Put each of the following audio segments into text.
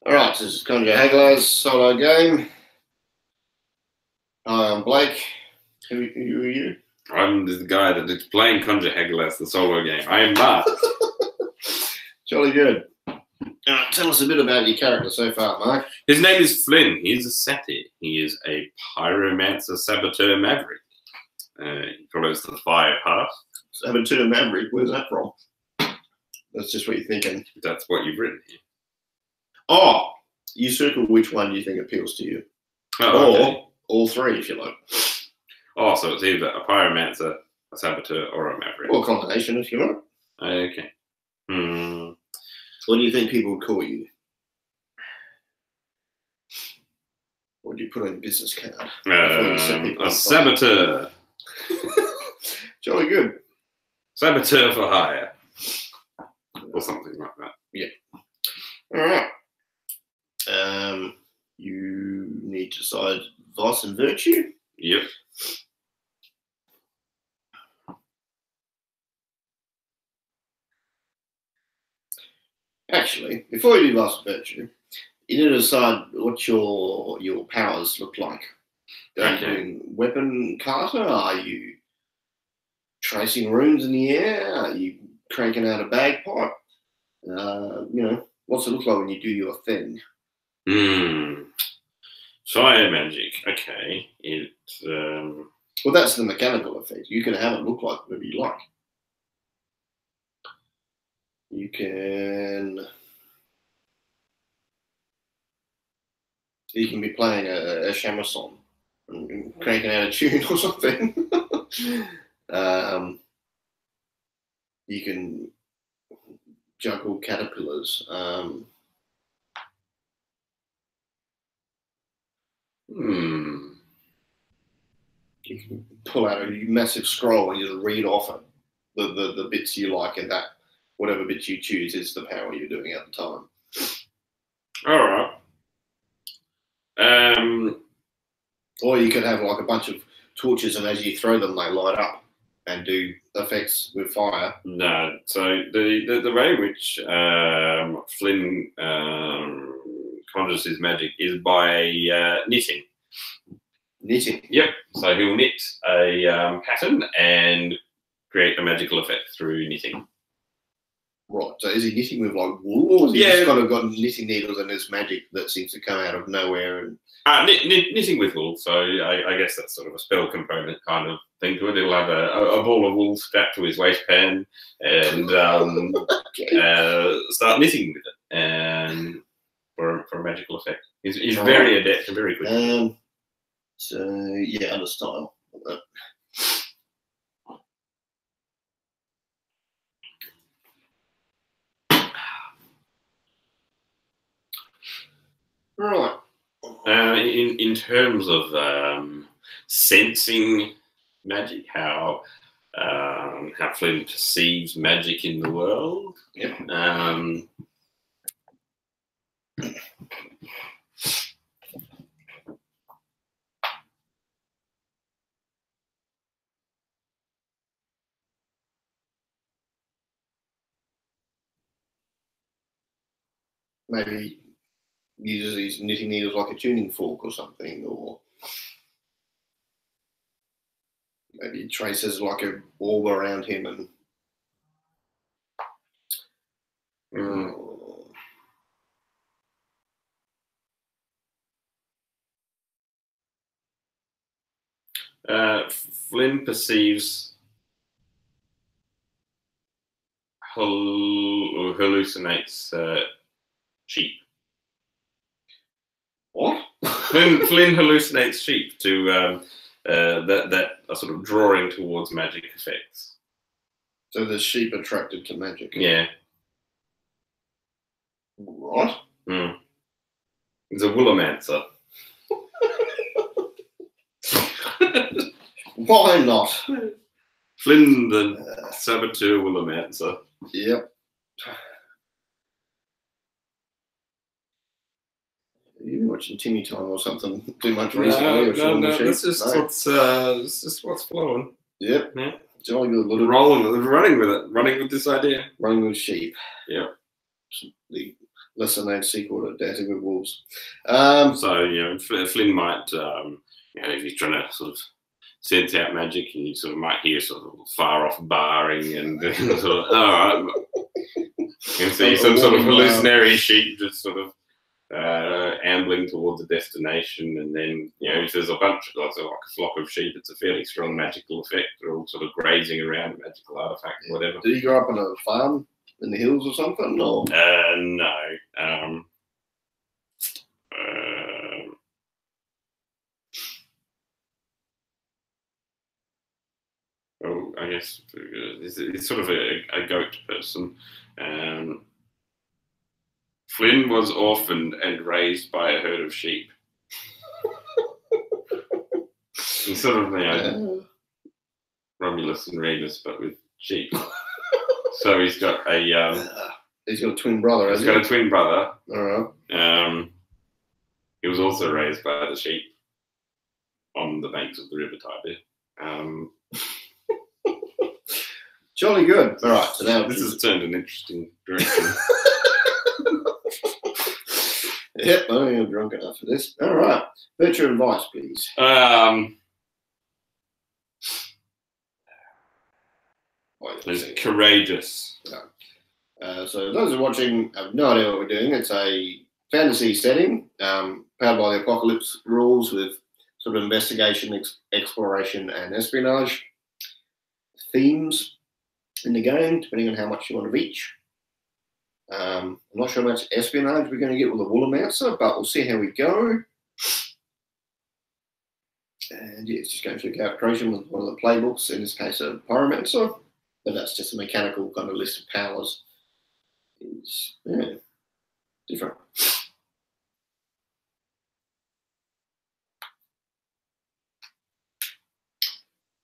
Alright, so this is Conjure Hagalaz solo game. Hi, I'm Blake. Who are you? I'm the guy that is playing Conjure Hagalaz, the solo game. I am Mark. Jolly good. Tell us a bit about your character so far, Mark. His name is Flynn. He is a satyr. He is a pyromancer, saboteur, maverick. He follows the fire path. Saboteur Maverick, where's that from? That's just what you're thinking. That's what you've written here. Oh, you circle which one you think appeals to you. Oh, or okay. all three, if you like. Oh, so it's either a pyromancer, a saboteur, or a maverick. Or a combination, if you like. Okay. What do you think people would call you? What do you put on your business card? A saboteur. Jolly good. Saboteur for hire. Or something like that. Yeah. All right. You need to decide vice and virtue. Yep. Actually, before you do vice and virtue, you need to decide what your powers look like. Are you doing weapon carter? Are you tracing runes in the air? Are you cranking out a bagpipe? What's it look like when you do your thing? Fire magic. Okay. Well, that's the mechanical effect. You can have it look like whatever you like. You can be playing a shamisen and cranking out a tune or something. You can juggle caterpillars. You can pull out a massive scroll and you just read off it the bits you like, and that whatever bits you choose is the power you're doing at the time. All right. Or you could have like a bunch of torches, and as you throw them, they light up and do effects with fire. No. So the way in which Flynn conjures his magic is by knitting. Knitting. Yep. So he'll knit a pattern and create a magical effect through knitting. Right. So is he knitting with like wool, or has he just got knitting needles and there's magic that seems to come out of nowhere? And knitting with wool. So I guess that's sort of a spell component kind of thing to it. He'll have a ball of wool strapped to his waistband and start knitting with it, and for a magical effect. He's very adept and very quick. Under style. Right. In terms of sensing magic, how Flynn perceives magic in the world. Yep. Maybe uses these knitting needles like a tuning fork or something, or maybe traces like a orb around him and Flynn perceives or hallucinates sheep. What? Flynn hallucinates sheep to that are sort of drawing towards magic effects. So there's sheep attracted to magic. Yeah. What? He's a woolamancer. Why not? Flynn the saboteur woolamancer. Yep. You watching Timmy Time or something too much recently? No. This is what's flowing. Yep. Yeah. Jolly good. Running with it. Running with this idea. Running with sheep. Yeah. Some lesser known sequel to Dancing with Wolves. So Flynn might, if he's trying to sort of sense out magic, and you sort of might hear sort of far off barring, and sort of all right, you can see some sort of hallucinatory sheep just sort of ambling towards a destination, and then if there's a bunch of like a flock of sheep, it's a fairly strong magical effect. They're all sort of grazing around a magical artifact or whatever. Did you grow up on a farm in the hills or something? Or? No. Well, I guess it's sort of a goat person. Flynn was orphaned and raised by a herd of sheep. He's sort of Romulus and Remus, but with sheep. So he's got a twin brother. He's got a twin brother. All right. He was also raised by the sheep on the banks of the River Tiber. Jolly good. All right. So now this has turned an interesting direction. Yep, I'm drunk enough for this. All right. Virtue advice, please. It's courageous. Yeah. So those who are watching have no idea what we're doing. It's a fantasy setting, powered by the apocalypse rules with sort of investigation, exploration, and espionage themes in the game, depending on how much you want of each. I'm not sure how much espionage we're going to get with the Woolamancer, but we'll see how we go. And yeah, it's just going through character creation with one of the playbooks, in this case a Pyromancer, but that's just a mechanical kind of list of powers. It's different.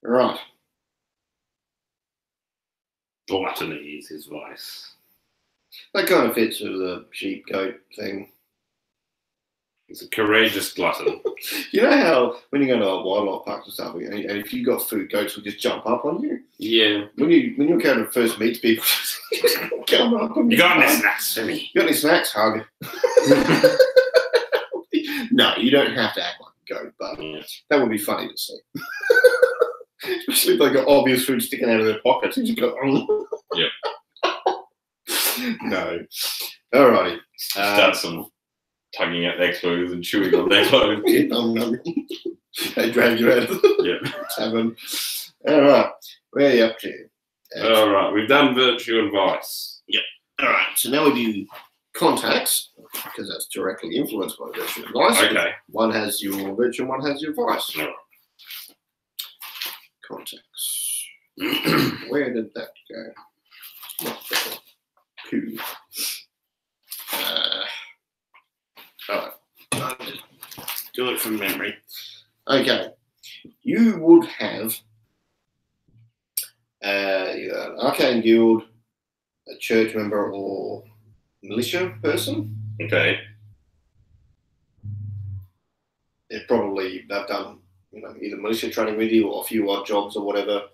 All right. Gluttony is his vice. That kind of fits with the sheep goat thing. He's a courageous glutton. You know how when you go to wildlife parks and stuff, and if you got food, goats will just jump up on you. Yeah. When your character first meets people, just come up on you. You got any snacks for me? You got any snacks? Hug. No, you don't have to act like a goat, but that would be funny to see. Especially if they got obvious food sticking out of their pockets. You just go, yeah. No. Alrighty. Start some tugging at their clothes and chewing on their clothes. They drag you out of the tavern. Alright. Where are you up to? Alright, we've done virtue and vice. Yep. Alright, so now we do contacts, because that's directly influenced by virtue and vice. Okay. One has your virtue and one has your vice. All right. Contacts. Where did that go? Cool. Alright. Do it from memory. Okay. You would have either an arcane guild, a church member, or militia person. Okay. They've done either militia training with you or a few odd jobs or whatever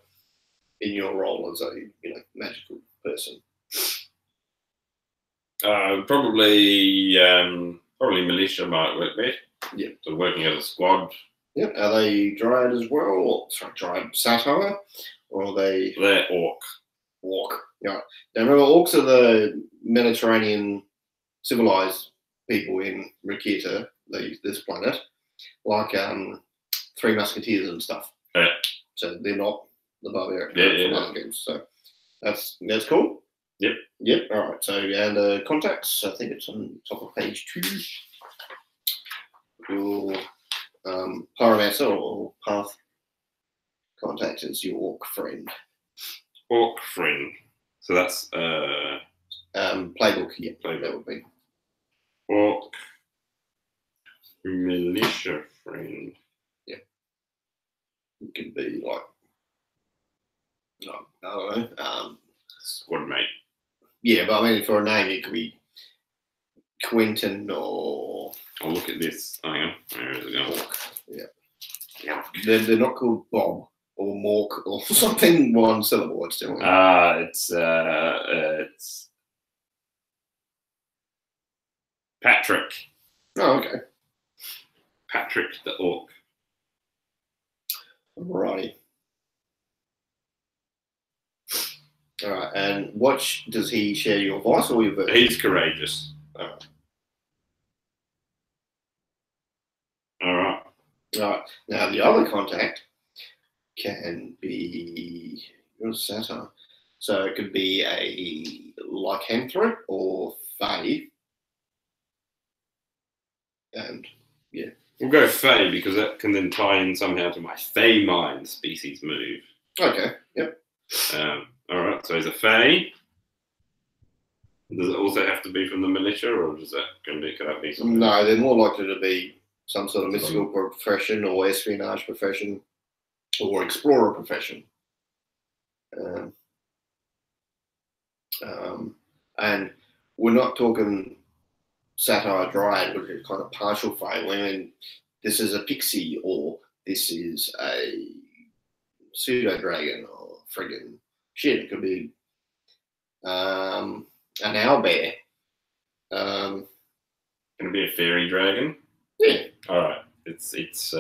in your role as a magical person. Probably militia might work best. Yeah. So working as a squad. Yep. Are they Dryad as well? Or Dryad satire? Or are they... They're orc. Orc. Yeah. Now remember, orcs are the Mediterranean civilized people in Rakita, this planet, like Three Musketeers and stuff. Yeah. So they're not the barbarian from other games. So that's cool. Yep. Yep. All right. So and contacts. I think it's on top of page 2. Your Pyromancer or Path contact is your orc friend. Orc friend. So that's playbook. Yeah, playbook that would be orc militia friend. Yeah. It could be like I don't know. Squad mate. Yeah, but I mean, for a name, it could be Quentin or. I'll look at this. Hang on. Where is it going? Yeah. They're not called Bob or Mork or something one syllable. It's still. It's Patrick. Oh, okay. Patrick the Orc. Alrighty. All right. And does he share your vice or your virtue? He's courageous. All right. All right. All right. Now the other contact can be your satire. So it could be a lycanthrope or fae. And yeah. We'll go Fae because that can then tie in somehow to my Fae Mind species move. Okay. Yep. All right. So he's a Fae. Does it also have to be from the militia, or does that could that be something? No, they're more likely to be some sort of mystical profession or espionage profession or explorer profession. And we're not talking satire dryad, which is kind of partial fae. I mean, this is a pixie or this is a pseudo dragon or friggin' shit. It could be an owlbear. Can it be a fairy dragon? Yeah. All right. It's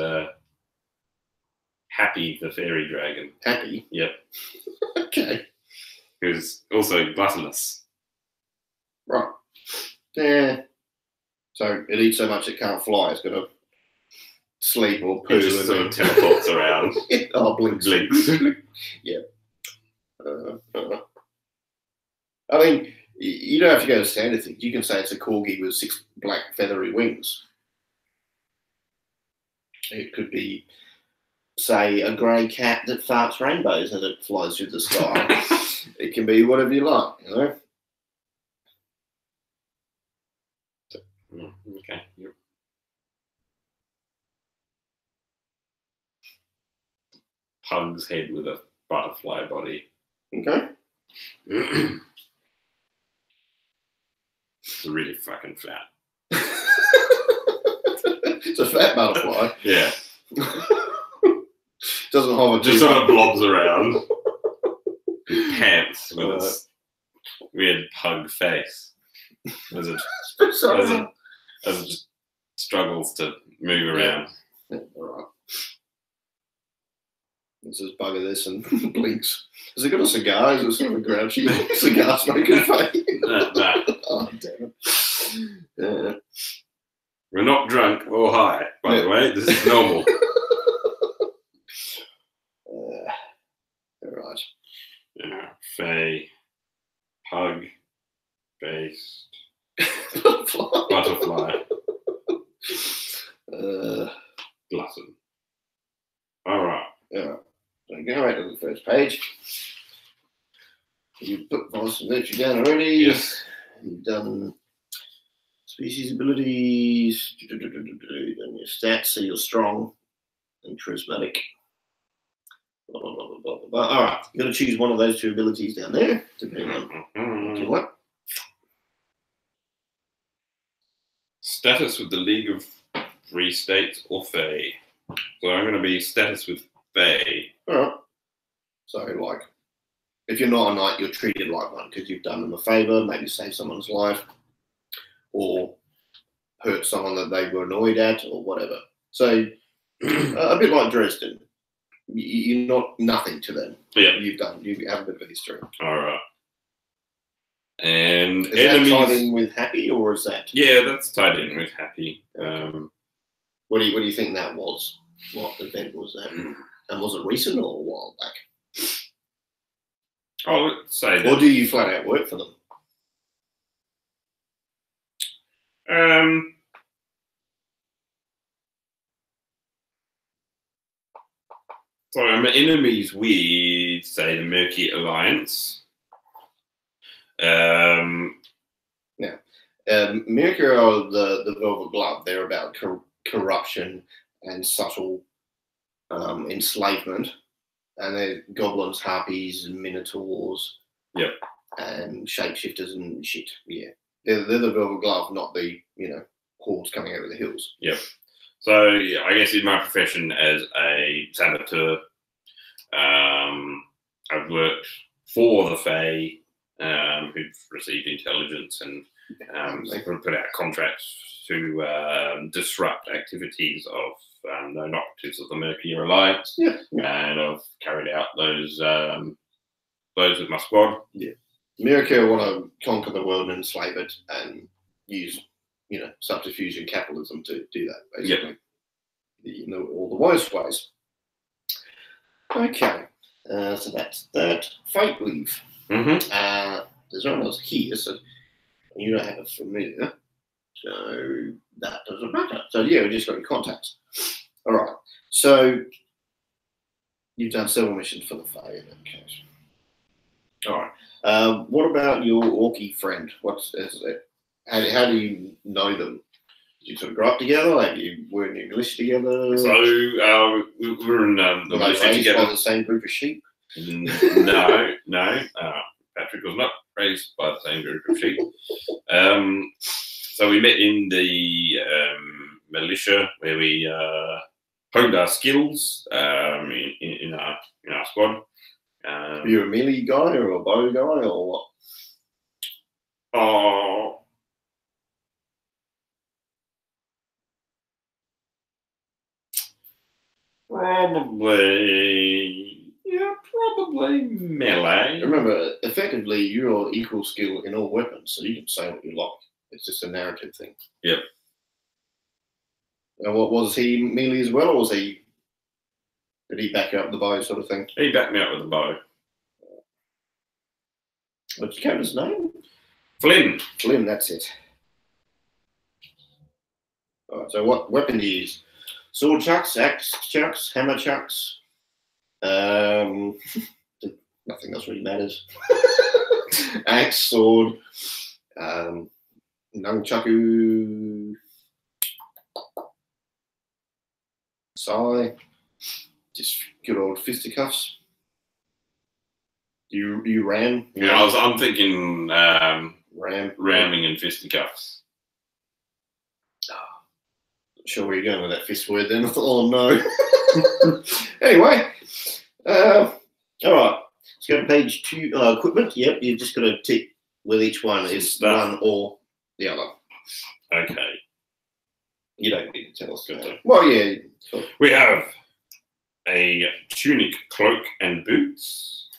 Happy the fairy dragon. Happy. Yep. Okay. Who's also gluttonous. Right. Yeah. So it eats so much it can't fly. It's gonna sleep or poo. It just sort of teleports around. Oh, blinks. Blinks. Yeah. I mean, you don't have to go to standard things. You can say it's a corgi with 6 black feathery wings. It could be, say, a grey cat that farts rainbows as it flies through the sky. It can be whatever you like, you know. Okay. Yep. Pug's head with a butterfly body. Okay. It's really fucking fat. It's a fat butterfly. Yeah. Doesn't hover too Just sort much. of blobs around. Pants with its weird pug face. As it struggles to move around. Yeah, all right. It says bugger this and blinks. Has it got a cigar? Is it sort of a grouchy cigar smoking face? No. Oh, damn it. Yeah. We're not drunk or high, by the way. This is normal. All right. Yeah. Fae, pug, based, butterfly, glutton. All right. Yeah. So go right to the first page. You've put vice and virtue down already. Yes. You've done species abilities. You've done your stats, so you're strong and charismatic. Blah, blah, blah, blah, blah, blah. All right. You've got to choose one of those 2 abilities down there, depending on what you want. Status with the League of Free States or Fae. So I'm going to be status with Fae. All right. So, like, if you're not a knight, you're treated like one because you've done them a favour, maybe saved someone's life, or hurt someone that they were annoyed at, or whatever. So, a bit like Dresden. You're not nothing to them. Yeah. You have a bit of a history. All right. And Is enemies. that tied in with Happy, or is that? Yeah, that's tied in with Happy. What do you think that was? What event was that? And was it recent or a while back? Oh, let's say that. Or do you flat out work for them? So I'm enemies with, say, the Murky Alliance. Mercury or the Velvet Glove, they're about corruption and subtle enslavement. And they're goblins, harpies, and minotaurs. Yep. And shapeshifters and shit. Yeah. They're the Velvet Glove, not the, hordes coming over the hills. Yep. So yeah, I guess in my profession as a saboteur, I've worked for the Fae, who've received intelligence and They can put out contracts to disrupt activities of known operatives of the Mercury Alliance, and I've carried out those with my squad. Yeah, America want to conquer the world and enslave it, and use subterfuge and capitalism to do that. Basically, all the worst ways. Okay, so that's that. Fate leave. There's no one else here, so you don't have a familiar, so that doesn't matter. So yeah, we just got your contacts. All right. So you've done several missions for the Fae in that case. All right. What about your Orky friend? How do you know them? Did you sort of grow up together? Like you were in English together? So we were in the militia together. By the same group of sheep? No. Patrick was not raised by the same group of sheep. So we met in the militia where we honed our skills in our squad. Are you a melee guy or a bow guy or what? Oh. Probably melee. Remember, effectively, you're equal skill in all weapons, so you can say what you like. It's just a narrative thing. Yep. And what was he, melee as well, or did he back up the bow sort of thing? He backed me up with the bow. What's your character's name? Flynn. Flynn, that's it. All right, so what weapon do you use? Sword chucks, axe chucks, hammer chucks. Nothing else really matters. Axe, sword, nunchaku, sai, just good old fisticuffs. You ram? Yeah, I'm thinking ramming and fisticuffs. Sure where you're going with that fist word then. I thought, oh no. Anyway, all right. Let's go to page 2. Equipment. Yep, you've just got to tick with each one is one or the other. Okay. You don't need to tell us. Good. Well, yeah. Sure. We have a tunic, cloak, and boots.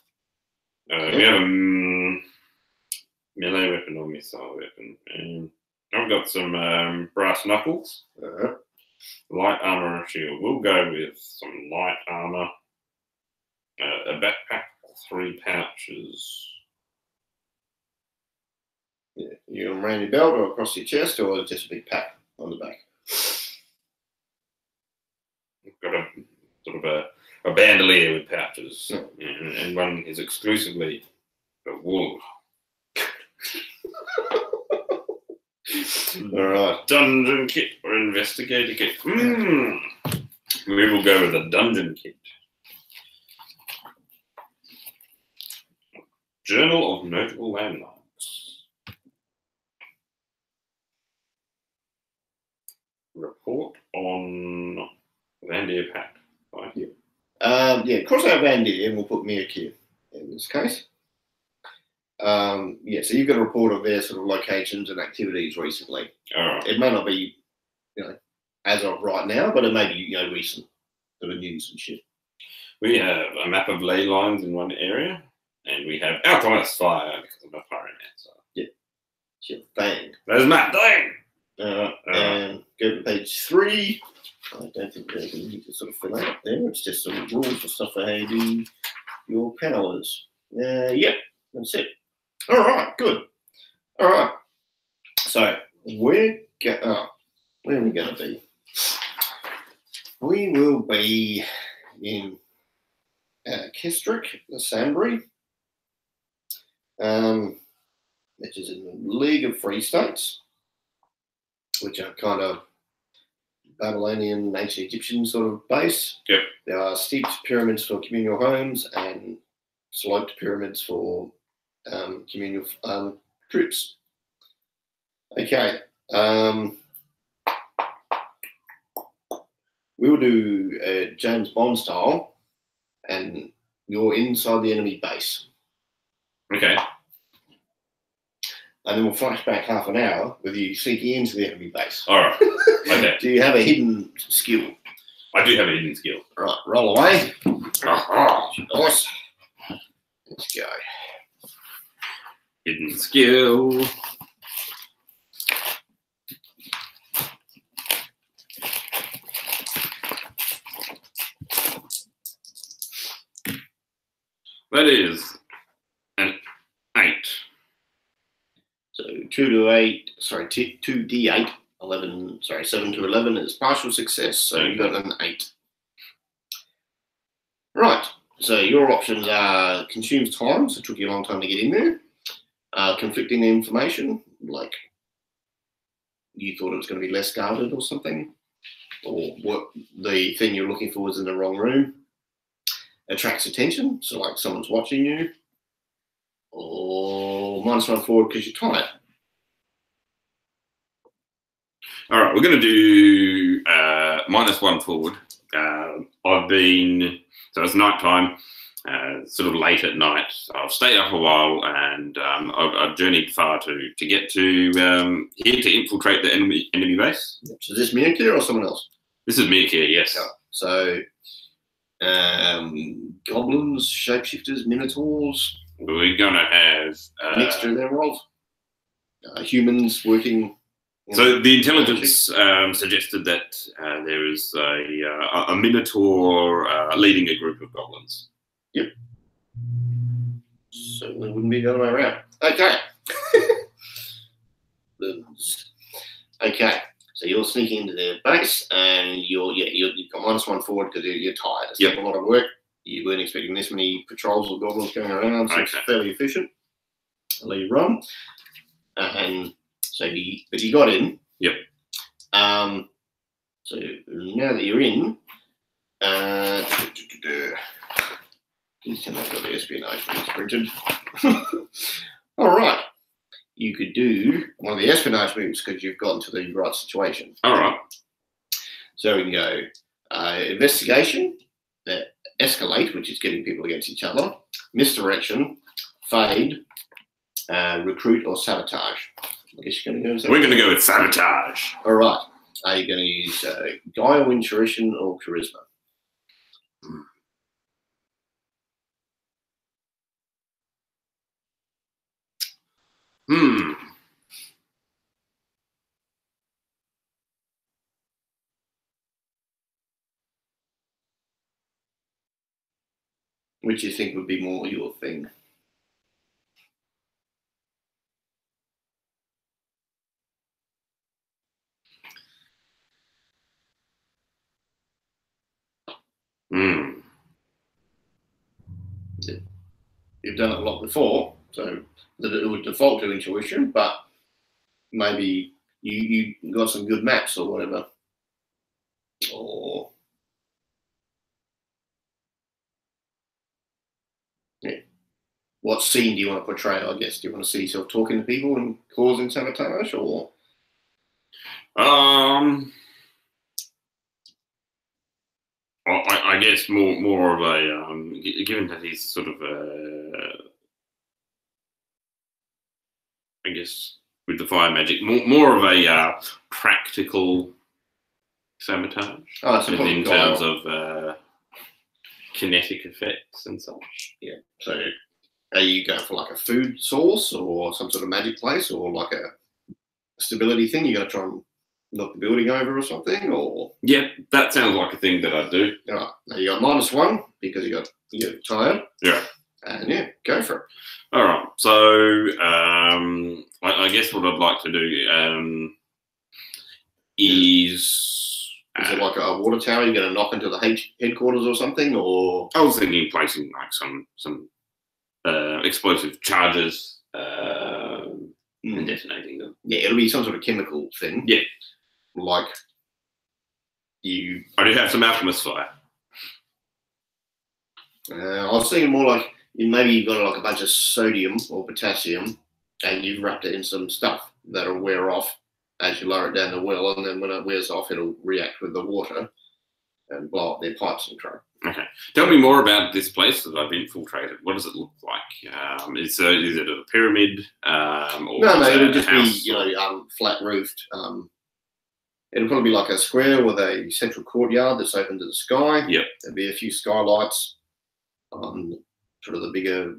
We have a melee weapon or missile weapon. And I've got some brass knuckles, light armor and shield. We'll go with some light armor, a backpack, 3 pouches. Yeah, you around your belt or across your chest, or just a big pack on the back? We've got a sort of a bandolier with pouches, and one is exclusively for wool. All right. Dungeon kit or investigator kit. We will go with a dungeon kit. Journal of Notable Landmarks. Report on Vandir Pact. Right? Yeah, cross out Vandir and we'll put Mirkir in this case. Yeah, so you've got a report of their sort of locations and activities recently. It may not be, as of right now, but it may be, recent sort of news and shit. We have a map of ley lines in one area, and we have alchemist fire because I'm not firing it. So yeah, shit, bang. There's map bang. And go to page 3. I don't think there's anything to sort of fill out there. It's just some rules and stuff for how you do your powers. Yeah, that's it. All right, good. All right. So where are we going to be? We will be in Kestrick, the Sambry, which is in the League of Free States, which are kind of Babylonian, ancient Egyptian sort of base. Yep. There are steeped pyramids for communal homes and sloped pyramids for communal troops. Okay. We will do James Bond style, and you're inside the enemy base. Okay. and then we'll flash back half an hour with you sneaking into the enemy base. All right. Okay. Do you have a hidden skill? I do have a hidden skill. Right, roll away. Nice. Let's go. Hidden skill. That is an 8. So 2 to 8, sorry, 2d8, 11, sorry, 7 to 11 is partial success, so you got an 8. Right, so your options are consumes time, so it took you a long time to get in there. Conflicting information, like you thought it was going to be less guarded or something, or what the thing you're looking for was in the wrong room. Attracts attention, so like someone's watching you, or -1 forward because you're tired. All right, we're going to do -1 forward. I've been, so it's night time, sort of late at night. I've stayed up a while, and I've journeyed far to get to here to infiltrate the enemy base. So is this Mirkir or someone else? This is Mirkir, yes. Yeah. So goblins, shapeshifters, minotaurs. We're going to have mixture thereof. Humans working. So the intelligence suggested that there is a minotaur leading a group of goblins. Yep. Certainly wouldn't be the other way around. Okay. Okay. So you're sneaking into their base, and you've got -1 forward because you're tired. It's a lot of work. You weren't expecting this many patrols of goblins going around, so it's fairly efficient. I'll let you run. And so you got in. Yep. So now that you're in, he's got the espionage being printed. All right. You could do one of the espionage moves because you've gotten to the right situation. All right. So we can go investigation, escalate, which is getting people against each other, misdirection, fade, recruit, or sabotage. I guess you're going to go with We're going to go with sabotage. All right. Are you going to use guile, intuition, or charisma? Which you think would be more your thing? You've done it a lot before, so that it would default to intuition, but maybe you got some good maps or whatever. Or what scene do you want to portray, I guess? Do you want to see yourself talking to people and causing sabotage, or? I guess more of a given that he's sort of I guess with the fire magic, more of a practical sabotage in terms of kinetic effects and such. Yeah. So, are you going for like a food source or some sort of magic place, or like a stability thing? You're going to try and knock the building over or something, or? Yeah, that sounds like a thing that I'd do. All right. Now you got -1 because you're tired. Yeah. And yeah, go for it. All right. So I guess what I'd like to do is it like a water tower you're going to knock into the headquarters or something, or? I was thinking placing like some explosive charges and detonating them. Yeah, it'll be some sort of chemical thing. Yeah. Like I do have some alchemist fire. I was thinking more like maybe you've got like a bunch of sodium or potassium and you've wrapped it in some stuff that'll wear off as you lower it down the well, and then when it wears off, it'll react with the water and blow up their pipes and truck. Okay. Tell me more about this place that I've infiltrated. What does it look like? Is it a pyramid? Or No, is it it'll a just house, be flat roofed. It'll probably be like a square with a central courtyard that's open to the sky. Yep. There'll be a few skylights on sort of the bigger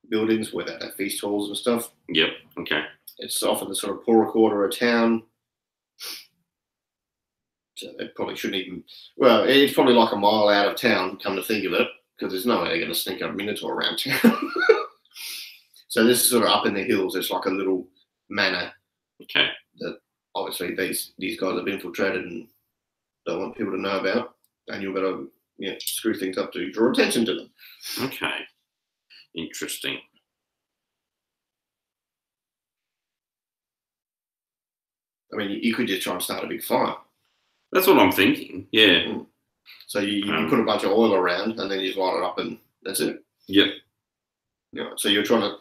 buildings where they have feast halls and stuff. Yep. Okay. It's often the sort of poorer quarter of town. So it probably shouldn't even. Well, it's probably like a mile out of town, come to think of it, because there's no way they're going to sneak a minotaur around town. So this is sort of up in the hills. It's like a little manor. Okay. That obviously these guys have infiltrated and don't want people to know about, and you've got to screw things up to draw attention to them. Okay. Interesting. I mean, you could just try and start a big fire. That's what I'm thinking. Yeah. So you put a bunch of oil around, and then you just light it up, and that's it. Yep. So you're trying to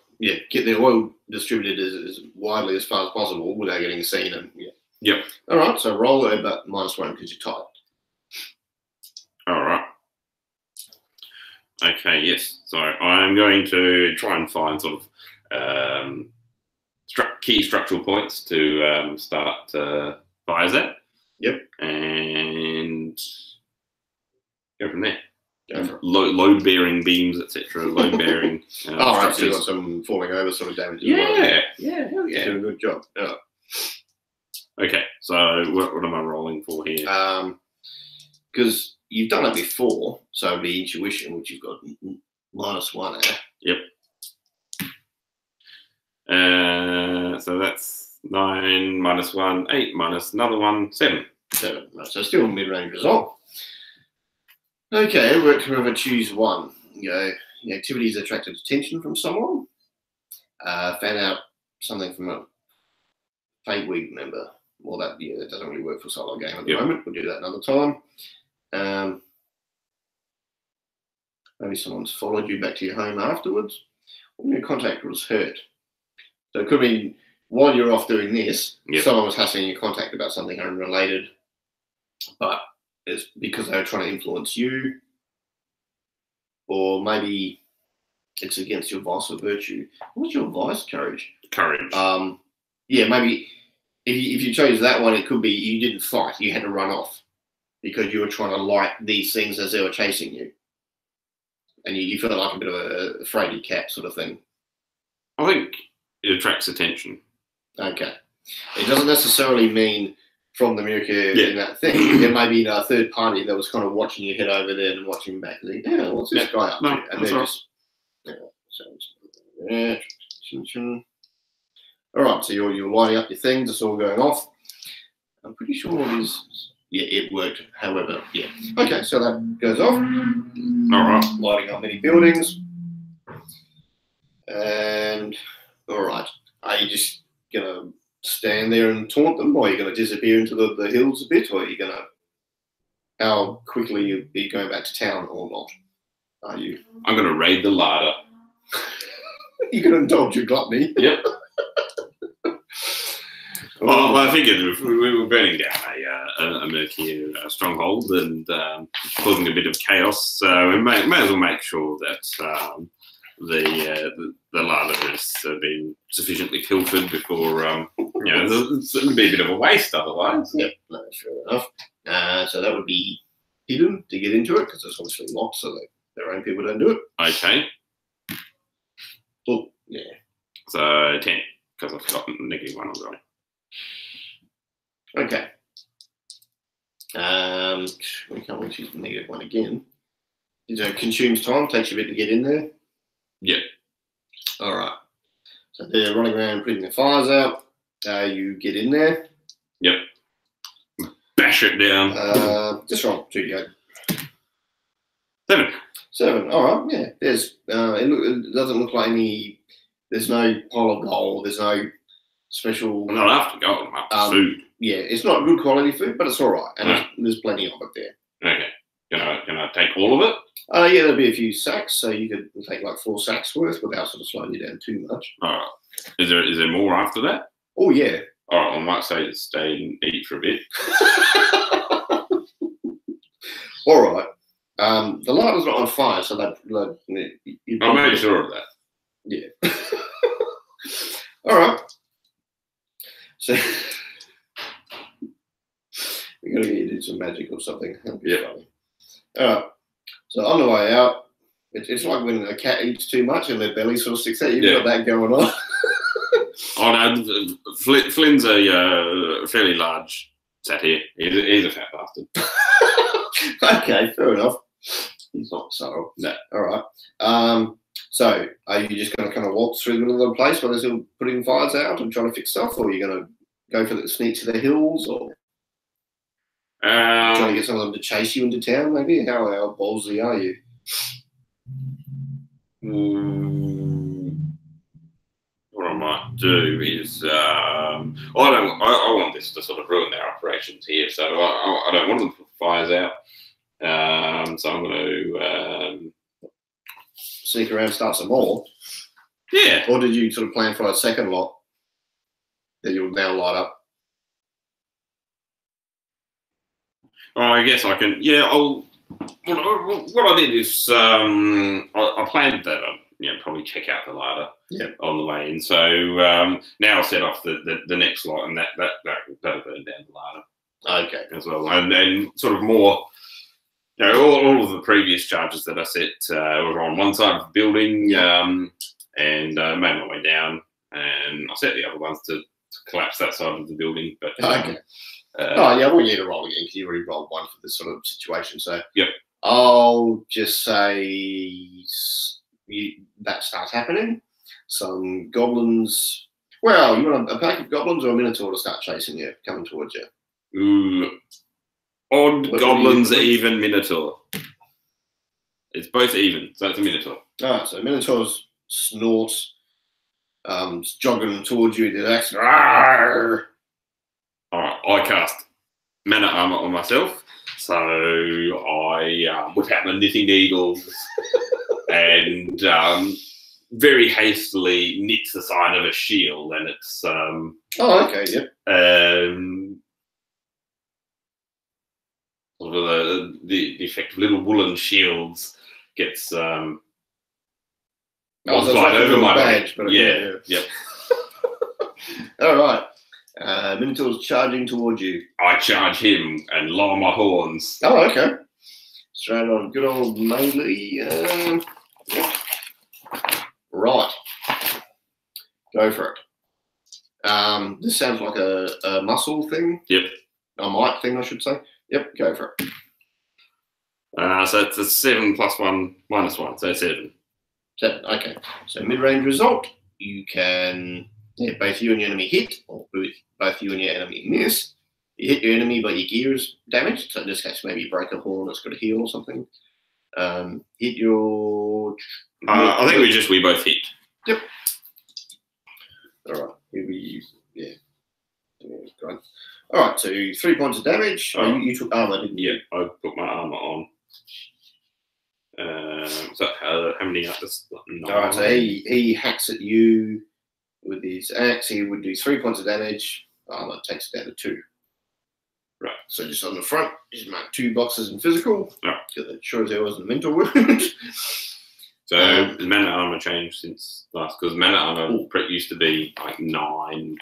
get the oil distributed as widely as far as possible without getting seen. And Yep. All right. So roll it, but -1 because you're tight. All right. Okay. Yes. So I'm going to try and find sort of key structural points to start fires at. Yep. And go from there. Go for it. Load-bearing beams, etc. Load-bearing right, so you structures. got some falling over sort of damage. Yeah. Hell yeah. Doing a good job. Yeah. Okay. So what am I rolling for here? Because you've done it before, so it'd be intuition, which you've got -1 at. Yep. So that's 9 -1, 8 minus another 1, 7. 7. So still a mid-range result. Okay, whoever choose one. The activities attracted attention from someone. Found out something from a Fate Week member. Well, that doesn't really work for solo game at the moment. We'll do that another time. Maybe someone's followed you back to your home afterwards. Or your contact was hurt. So it could be while you're off doing this, someone was hassling your contact about something unrelated, but it's because they were trying to influence you, or maybe it's against your vice or virtue. What's your vice? Courage. Courage. Maybe if you chose that one, it could be you didn't fight, you had to run off because you were trying to light these things as they were chasing you, and you felt like a bit of a fraidy cat sort of thing. I think it attracts attention. Okay. It doesn't necessarily mean from the America in that thing. There may be a third party that was kind of watching you head over there and watching back and think, what's this guy up to? And they're just, attention. All right, so you're lining up your things. It's all going off. I'm pretty sure it is. Yeah, it worked. However, Okay, so that goes off. All right. Lighting up many buildings. And, all right. Are you just going to stand there and taunt them, or are you going to disappear into the hills a bit, or are you going to, how quickly you be going back to town or not? Are you? I'm going to raid the larder. You're going to indulge your gluttony. Yep. Well, I figured we were burning down a murky stronghold and causing a bit of chaos, so we may as well make sure that the larder has been sufficiently filtered before, it would be a bit of a waste otherwise. Yep, no, fair enough. So that would be hidden to get into it because it's obviously locked, so their own people don't do it. Okay. Oh, yeah. So 10, because I've got -1 already. Okay. We can't choose -1 again. So consumes time, takes you a bit to get in there. Yep. All right. So they're running around putting the fires out. You get in there. Yep. Bash it down. Just roll 2d8. 7. 7. All right. Yeah. There's. It doesn't look like any. There's no pile of gold. There's no special. I'm not after gold. I'm after food. Yeah, it's not good quality food, but it's all right, and there's plenty of it there. Okay. Can I take all of it? Yeah, there'll be a few sacks, so you could take like 4 sacks worth without sort of slowing you down too much. All right. Is there more after that? Oh yeah. All right. I might say to stay and eat for a bit. All right. The lighter's not on fire, so I made sure of that. Yeah. All right. So we're gonna get you to do some magic or something. Yeah. Funny. All right. So on the way out, it's like when a cat eats too much and their belly sort of sticks out. You've got that going on. Oh no, Flynn's a fairly large satyr. He's a fat bastard. Okay, fair enough. He's not subtle. No. All right. So are you just going to kind of waltz through the middle of the place while they're still putting fires out and trying to fix stuff, or are you going to go for the sneak to the hills, or trying to get some of them to chase you into town? Maybe how ballsy are you? What I might do is I want this to sort of ruin their operations here, so I don't want them to put fires out. So I'm going to sneak around, start some more. Yeah. Or did you sort of plan for a second lot that you'll now light up? Oh, I guess I can. Yeah. What I did is I planned that I'd probably check out the lighter on the way in. So now I'll set off the next lot, and that'll burn down the lighter. Okay. As well, and sort of more. All of the previous charges that I set were on one side of the building, and made my way down, and I set the other ones to collapse that side of the building. But okay. I want you to roll again because you already rolled one for this sort of situation. So yep. I'll just say that starts happening. Some goblins. Well, you want a pack of goblins or a minotaur to start chasing you, coming towards you? Ooh. Odd goblins, even minotaur. It's both even, so it's a minotaur. Ah, so minotaurs snort, jogging towards you with his axe. All right, I cast mana armor on myself, so I whip out my knitting needles and very hastily knit the sign of a shield, and it's okay, yep. Sort of the effect of little woolen shields gets so multiplied over my badge, but yeah. All right. Minotaur's charging towards you. I charge him and lower my horns. Oh, okay. Straight on. Good old melee. Right. Go for it. This sounds like a muscle thing. Yep. A might thing, I should say. Yep, go for it. So it's a 7 + 1 - 1, so 7. 7, okay. So mid-range result, you can both you and your enemy hit, or both you and your enemy miss. You hit your enemy, but your gear is damaged. So in this case, maybe you break a horn that's got a heal or something. Hit your. I think we both hit. Yep. All right. Yeah. Great. All right. So 3 points of damage. Oh, you took armor, didn't you? Yeah, I put my armor on. So how many others? All right. So he hacks at you with his axe. He would do 3 points of damage. Armor takes it down to 2. Right. So just on the front, just mark 2 boxes in physical. Right. Because it sure as there wasn't a mental wound. So has mana armor changed since last? Because mana armor used to be like 9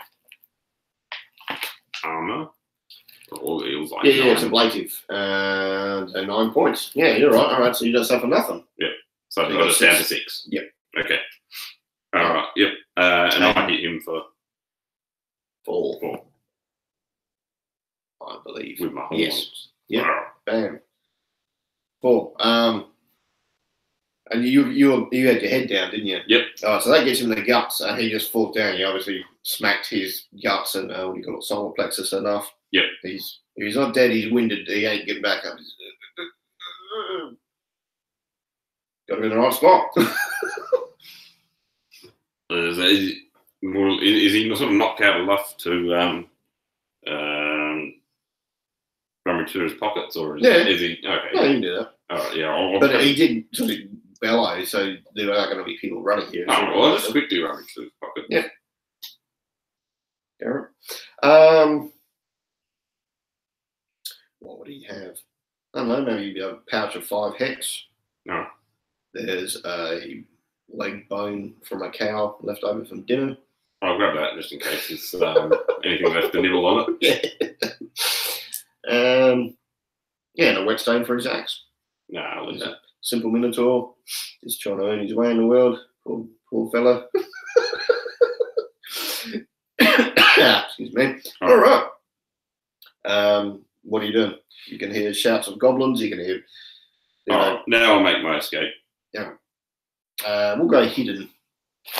armor. Or it was like 9. It's ablative. And 9 points. Yeah, you're right. All right, so you don't suffer nothing. Yep. So I got down to 6. Yep. Okay. All right. Yep. And I hit him for 4. I believe. With my horns. Yes. Yep. Bam. 4. And you had your head down, didn't you? Yep. So that gets him in the guts, and he just falls down. You obviously smacked his guts and what do you call it, solar plexus enough. Yep. If he's not dead, he's winded. He ain't getting back up. Got him in the right spot. Is he sort of knocked out enough to rummage through his pockets, or is he okay? Yeah, you can do that. All right, yeah. But he did sort of bellow, so there are going to be people running here. Oh, well, I'll just quickly rummage through his pocket. Yeah. All right. What would he have? I don't know, maybe a pouch of 5 hex. No. There's a leg bone from a cow left over from dinner. I'll grab that just in case there's anything left to nibble on it. Yeah, and a whetstone for his axe. No, I'll leave that. Simple Minotaur, just trying to earn his way in the world. Poor fella. Excuse me. All right. What are you doing? You can hear shouts of goblins. You can hear. Now I'll make my escape. Yeah. We'll go hidden.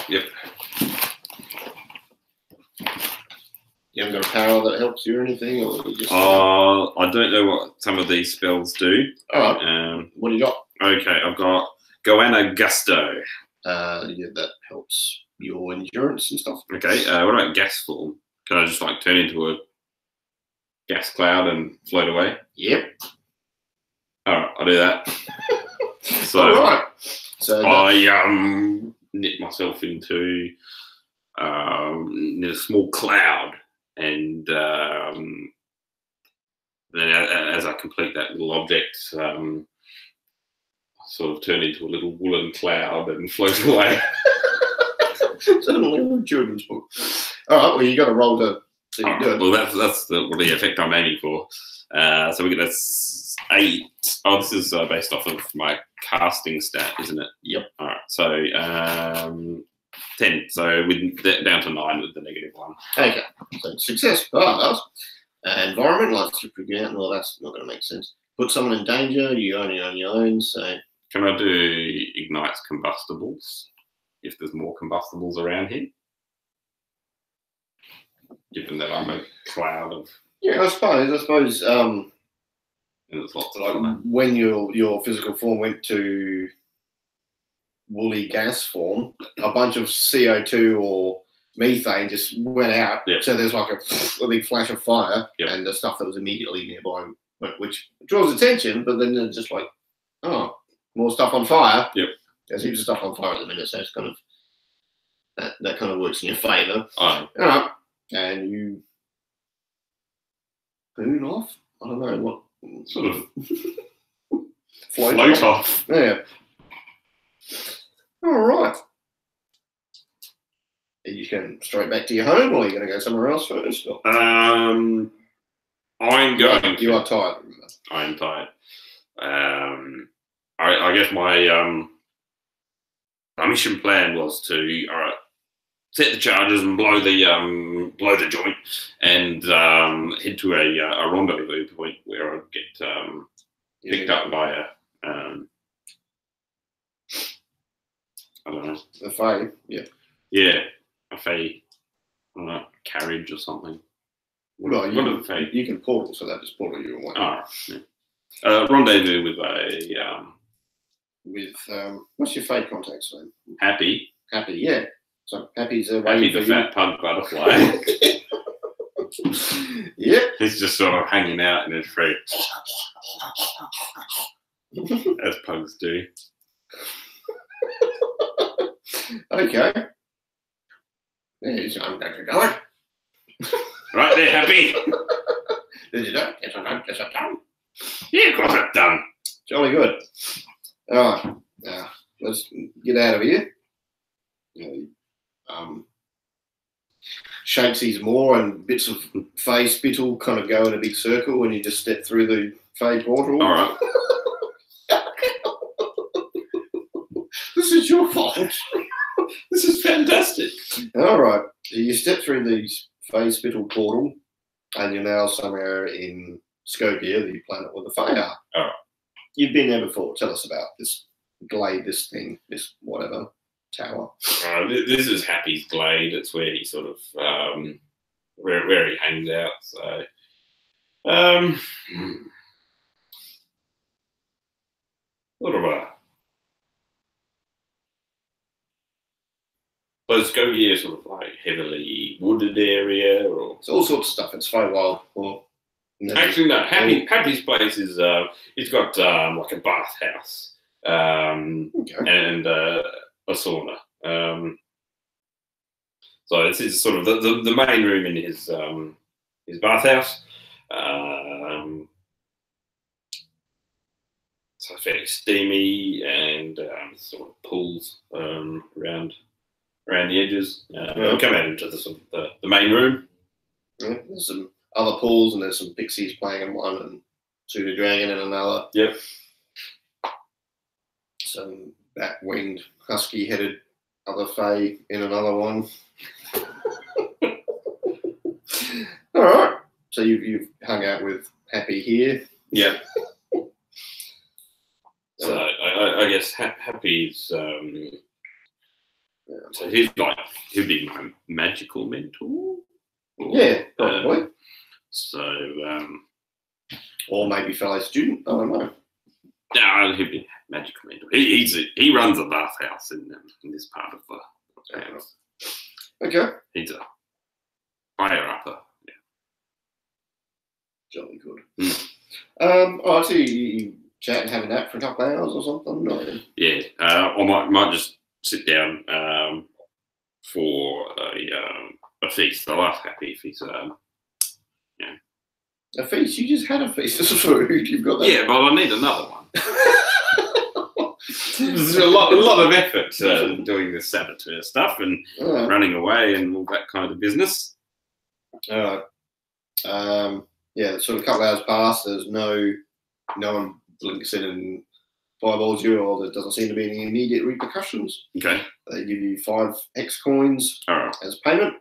Yep. You haven't got a power that helps you or anything, or you just? I don't know what some of these spells do. All right. What do you got? Okay, I've got Goanna Gusto. Yeah, that helps your endurance and stuff. Okay. What about gas form? Can I just like turn into a gas cloud and float away? Yep. All right, I'll do that. So, all right. So I knit myself into a small cloud, and then as I complete that little object, I sort of turn into a little woolen cloud and float away. Certainly a children's book. All right, well, you got to roll to see you do it. Well, that's the effect I'm aiming for. So we get a 8. Oh, this is based off of my casting stat, isn't it? Yep. All right. So 10. So down to 9 with the -1. Okay. So success. Oh, that's environment. Like well, that's not going to make sense. Put someone in danger. You only on your own. So can I do ignites combustibles if there's more combustibles around here? Given that I'm a cloud of. Yeah, I suppose. And there's lots of them. When your physical form went to woolly gas form, a bunch of CO2 or methane just went out. Yep. So there's like a big flash of fire, yep. and the stuff that was immediately nearby, which draws attention. But then it's just like, oh, more stuff on fire. Yep. There's heaps of stuff on fire at the minute, so it's kind of that kind of works in your favour. All right. And you boon off. I don't know what sort of float off. Yeah. All right. Are you going straight back to your home, or are you going to go somewhere else first? I'm going. You are tired. I am tired. I guess my mission plan was to set the charges and blow the joint, and head to a rendezvous point where I'd get picked up by a I don't know, a Fae. Yeah. Yeah, a Fae. I don't know, carriage or something. Well, you can portal, so that just portal you away. Oh, yeah. Rendezvous with a what's your Fae contact's name? Happy. Happy, yeah. So Happy's Happy the fat pug butterfly. Yep. He's just sort of hanging out in his tree. As pugs do. Okay. I'm going to do it. Right there, Happy. Did you do it? Yes, I've done. Yes, I've done. Yeah, of course I've done. Jolly good. All right. Now, let's get out of here. Shakes his maw, and bits of Fae spittle kind of go in a big circle when you just step through the Fae portal. All right. This is your fault. This is fantastic. All right. So you step through the Fae spittle portal, and you're now somewhere in Scopia, the planet where the Fae are. All right. You've been there before. Tell us about this glade, this thing, this whatever tower. This is Happy's glade. It's where he sort of where he hangs out. So, sort of a let's go here, sort of like heavily wooded area, or it's all sorts of stuff. It's Fae wild. Or actually, no. Happy's place is it's got like a bathhouse and a sauna. So this is sort of the main room in his bathhouse. so fairly steamy, and sort of pools around the edges. We'll come out into the sort of the main room. Yeah, there's some other pools, and there's some pixies playing in one, and Pseudo Dragon in another. Yep. Some bat-winged, husky-headed other fae in another one. All right. So you've hung out with Happy here. Yeah. So I guess Happy's. So he'd be my magical mentor. Yeah, probably. Or maybe fellow student. I don't know. No, he'd be magical mentor. He runs a bathhouse in this part of the house. Okay. He's a higher upper. Yeah. Jolly good. I see you chat and have a nap for a couple of hours or something. Or... Yeah. I might just sit down for a feast. I'll ask Happy if he's A feast? You just had a feast of food. You've got that. Yeah, but I need another one. There's a lot of effort doing this saboteur stuff and running away and all that kind of business. All right. Yeah, sort of a couple of hours pass. There's no one blinks in and fireballs you, or there doesn't seem to be any immediate repercussions. Okay. They give you 5 X coins as payment.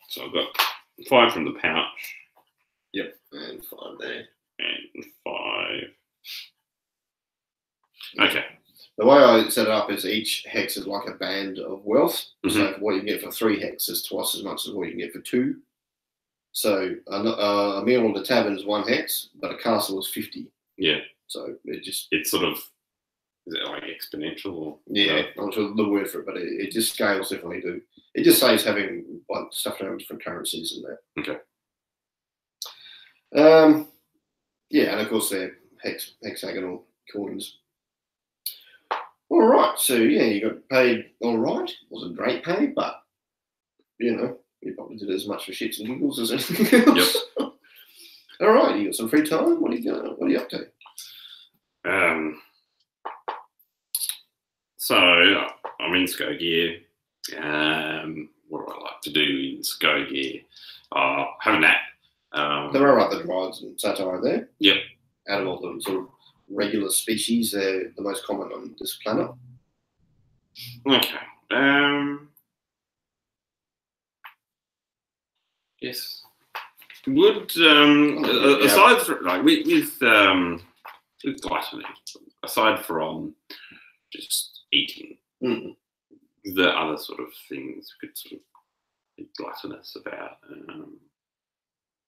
So I've got 5 from the pouch. Yep, and 5 there. And 5. Okay. The way I set it up is each hex is like a band of wealth. Mm-hmm. So what you can get for 3 hex is twice as much as what you can get for 2. So a meal at a tavern is 1 hex, but a castle is 50. Yeah. So it's sort of, is it like exponential? Or, yeah, I'm not sure the word for it, but it just scales differently. It just saves having like stuff around different currencies and that. Okay. Yeah, and of course they're hexagonal coins. All right, so yeah, you got paid all right. Wasn't great pay, but you know, you probably did as much for shits and giggles as anything else. Yep. All right, you got some free time. What are you up to? So I'm in Skogear. What do I like to do in Skogear? Have a nap. There are other drives and satire there. Yep. Out of all the sort of regular species, they're the most common on this planet. Okay. Yes. Would aside from like with gluttony, aside from just eating, the other sort of things we could sort of be gluttonous about.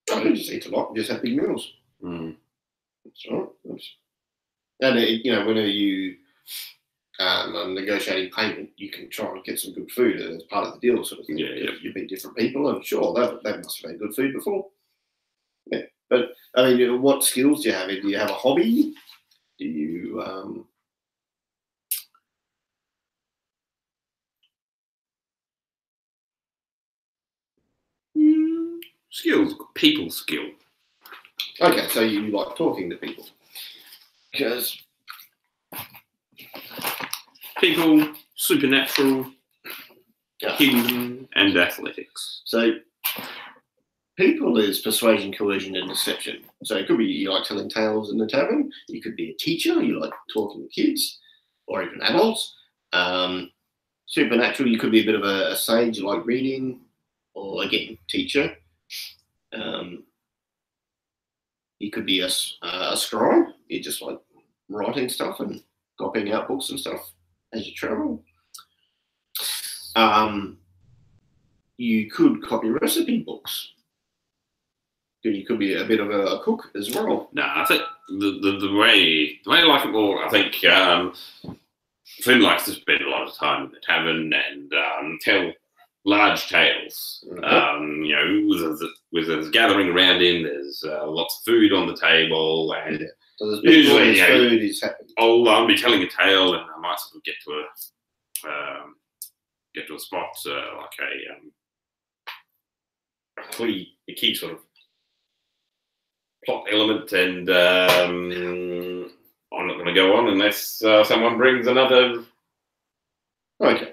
I can just eat a lot and just have big meals. That's all right. And you know, whenever you are negotiating payment, you can try and get some good food as part of the deal, sort of thing. Yeah. You meet different people, and sure, they must have had good food before. Yeah, but I mean, what skills do you have? Do you have a hobby? Do you? Skills, people skill. Okay, so you like talking to people. Because people, supernatural, kingdom, and athletics. So people is persuasion, coercion, and deception. So it could be you like telling tales in the tavern. You could be a teacher. You like talking to kids, or even adults. Supernatural, you could be a bit of a sage. You like reading, or again, teacher. You could be a scribe. You just like writing stuff and copying out books and stuff as you travel. You could copy recipe books. You could be a bit of a cook as well. No, I think the way I like it more, I think Flynn likes to spend a lot of time in the tavern and tell large tales. You know, with a gathering around him, there's lots of food on the table, and so there's usually food is happening. I'll be telling a tale, and I might sort of get to a spot like a key sort of plot element, and I'm not going to go on unless someone brings another. Okay.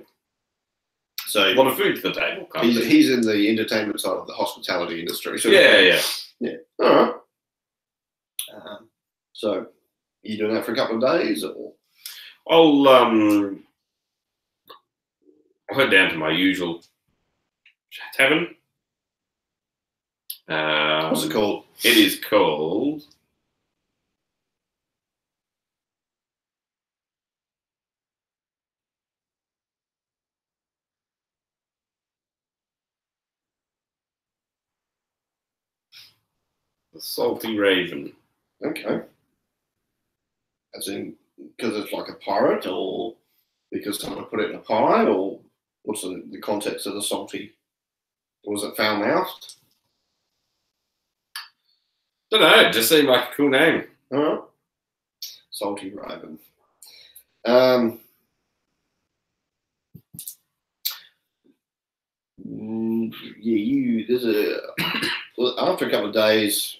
So a lot of food to the table. He's in the entertainment side of the hospitality industry. So yeah. All right. So you doing that for a couple of days, or? I'll head down to my usual tavern. What's it called? It is called. The Salty Raven. Okay. As in, because it's like a pirate, or because someone put it in a pie, or what's the context of the salty? Or was it foul-mouthed? Don't know. It just seemed like a cool name. All right. Salty Raven. There's after a couple of days,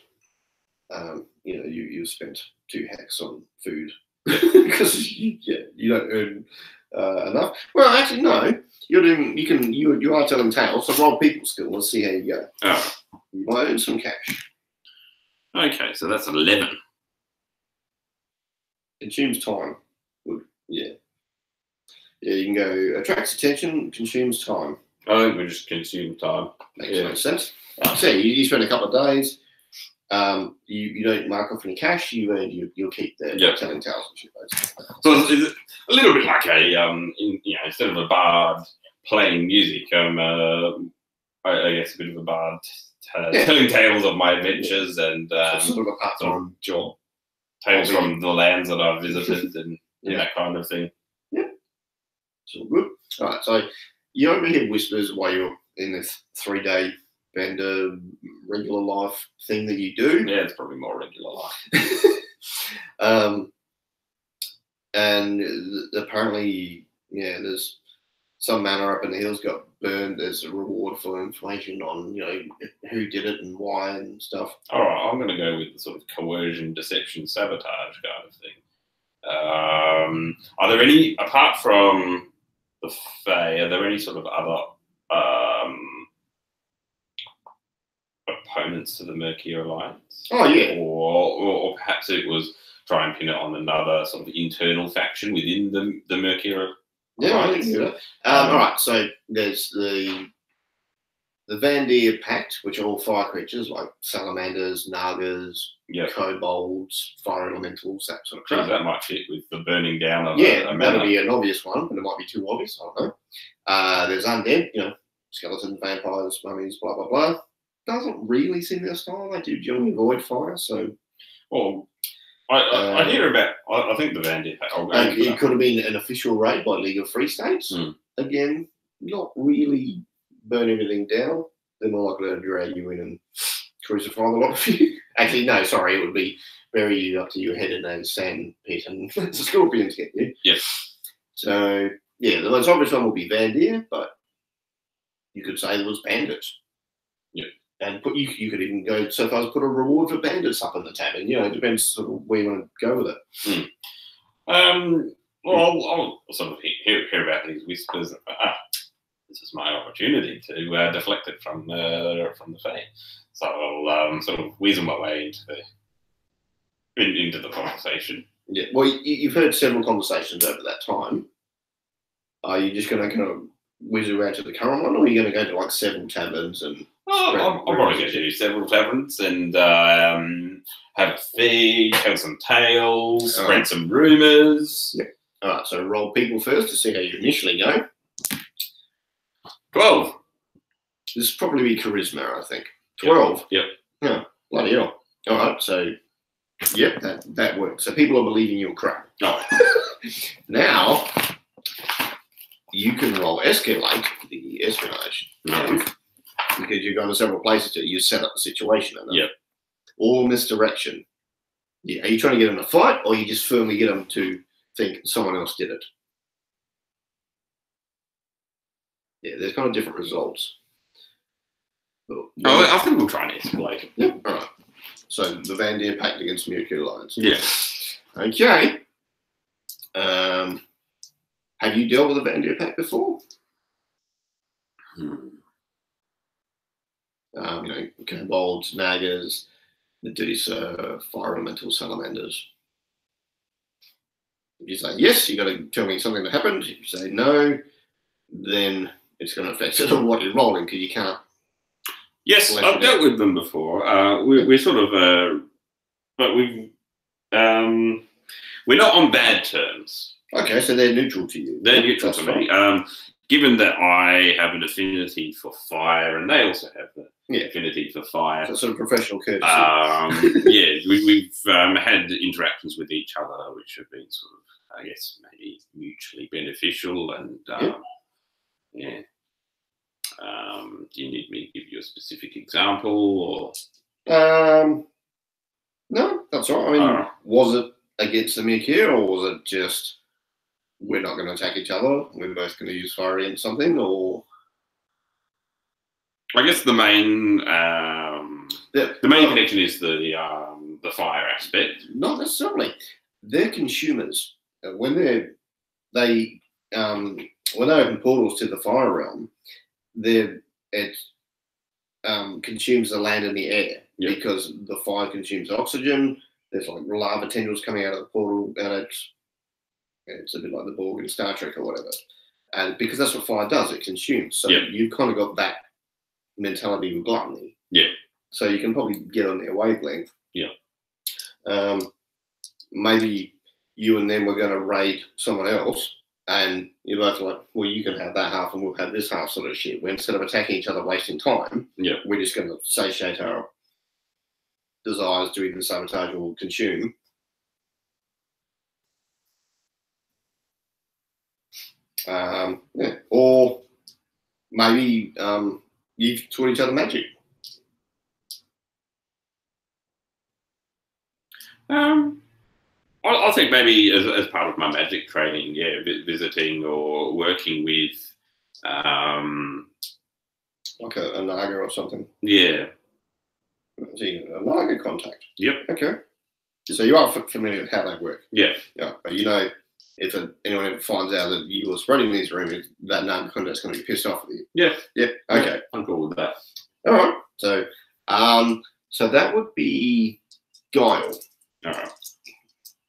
you spent 2 hacks on food because you don't earn enough. Well, actually, no. You are telling tales. So roll people skill. Let's see how you go. Oh. You might earn some cash. Okay, so that's 11. Consumes time. Good. Yeah. Yeah, you can go attracts attention, consumes time. I think we just consume time. Makes no sense. So you spend a couple of days. You don't mark off any cash. You'll keep the telling tales and shit. So it's a little bit like instead of a bard playing music, I guess a bit of a bard telling tales of my adventures and sort of a part-time job. Tales from the lands that I've visited and that kind of thing. Yeah, it's all good. All right, so you overhear whispers while you're in this 3-day vendor regular life thing that you do. Yeah, it's probably more regular life. And apparently, there's some manor up in the hills got burned. There's a reward for information on who did it and why and stuff. All right, I'm going to go with the sort of coercion, deception, sabotage kind of thing. Are there any, apart from the Fae, are there any sort of other opponents to the Murky Alliance? Oh yeah. Or perhaps it was try and pin it on another sort of internal faction within the Murky Alliance. Yeah, I think so. All right, so there's the Vandir Pact, which are all fire creatures like salamanders, nagas, kobolds, fire elementals, that sort of crap. That might fit with the burning down of a manor. That'll be an obvious one, but it might be too obvious. I don't know. There's undead, skeletons, vampires, mummies, blah blah blah. Doesn't really seem their style. They do generally avoid fire, so. Well, I hear about. I think the Vandir Pact. It could have been an official raid by League of Free States. Again, not really burn everything down. They're more likely to drag you in and crucify the lot of you. Actually, no, sorry, it would be bury you up to your head in a sand pit and the scorpions get you. Yes. So the most obvious one would be Vandir, but you could say there was bandits. Yeah. And you could even go so far as put a reward for bandits up in the tavern. It depends sort of where you want to go with it. Well, I'll sort of hear about these whispers. This is my opportunity to deflect it from the Fae. So I'll sort of weasel my way into the conversation. Yeah. Well, you've heard several conversations over that time. Are you just going to kind of whiz around to the current one, or are you going to go to like several taverns and? I'm probably going to do several taverns and have a feed, tell some tales, spread some rumours. Yeah. All right, so roll people first to see how you initially go. 12. This will probably be charisma, I think. 12? Yep. Yeah, bloody hell. All right, so, yep, that works. So people are believing you're crap. Oh. Now, you can roll escalate, the espionage move, because you're going to several places to you set up the situation. Yep. Or misdirection. Yeah, are you trying to get them to fight, or you just firmly get them to think someone else did it? Yeah, there's kind of different results. I think we'll try and escalate. Yeah, all right. So the Vandir Pact against Mercury Lions. Yeah. Okay. Have you dealt with the Vandir Pact before? Kobolds, Nagas, Medusa, fire elemental salamanders. If you say yes, you got to tell me something that happened. If you say no, then it's going to affect what you're rolling because you can't. Yes, I've dealt with them before. We're sort of, but we're not on bad terms. Okay, so they're neutral to you. They're neutral to me. Given that I have an affinity for fire, and they also have the affinity for fire. So sort of professional courtesy. Yeah, we've had interactions with each other, which have been sort of, I guess, maybe mutually beneficial. And yeah. Do you need me to give you a specific example, or? No, that's all right. I mean, was it against the Mirkir, or was it just we're not going to attack each other? We're both going to use fire against something, or? I guess the main connection is the fire aspect. Not necessarily. They're consumers. When they open portals to the fire realm, it consumes the land and the air because the fire consumes oxygen. There's like lava tendrils coming out of the portal, and it's a bit like the Borg in Star Trek or whatever. And because that's what fire does, it consumes. So you've kind of got that mentality with gluttony. Yeah. So you can probably get on their wavelength. Yeah. Maybe you and them were going to raid someone else, and you're both like, well, you can have that half and we'll have this half, sort of shit. Where instead of attacking each other, wasting time, we're just going to satiate our desires to either sabotage or consume. Or maybe you've taught each other magic. I think maybe as part of my magic training, visiting or working with, like a Naga or something. Yeah. See, a Naga contact. Yep. Okay. So you are familiar with how they work. Yeah. Yeah. But you know, if anyone ever finds out that you were spreading these rumors, that Naga contact's going to be pissed off with you. Yeah. Yeah. Okay. Yeah, I'm cool with that. All right. So, so that would be Guile. All right.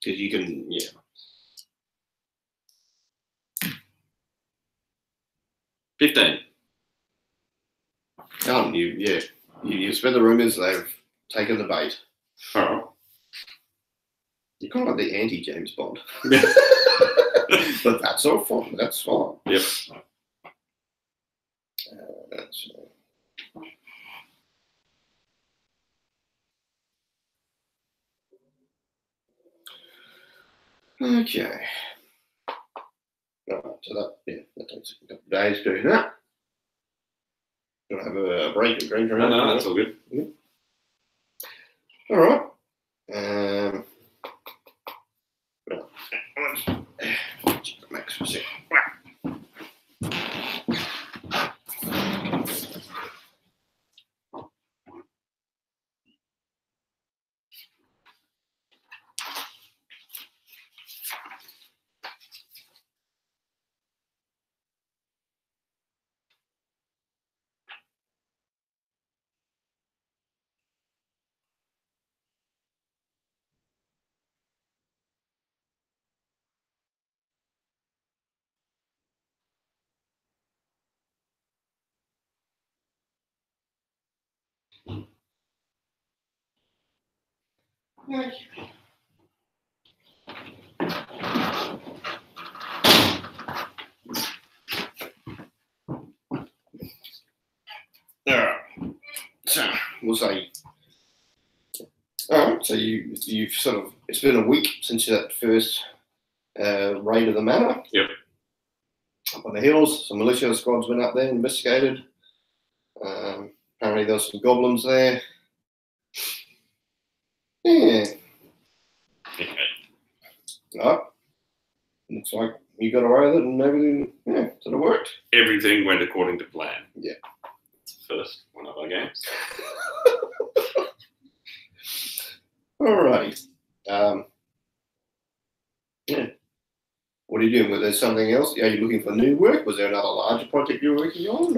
Because you can, 15. You spread the rumors. They've taken the bait. All right. You're kind of like the anti-James Bond. But that's all fine. That's fine. Yep. That's okay. All right, so that takes a couple of days doing that. You want to have a break and drink? No, that's all good. Yeah. All right. Max for a second. So we'll say, all right. So you've sort of, it's been a week since that first raid of the manor. Yep. Up on the hills, some militia squads went up there, investigated. Apparently there was some goblins there. Yeah. Okay. Right. Looks like you got away with it and everything, sort of worked. Everything went according to plan. Yeah. First one of our games. Alrighty. Yeah. What are you doing? Was there something else? Are you looking for new work? Was there another larger project you were working on?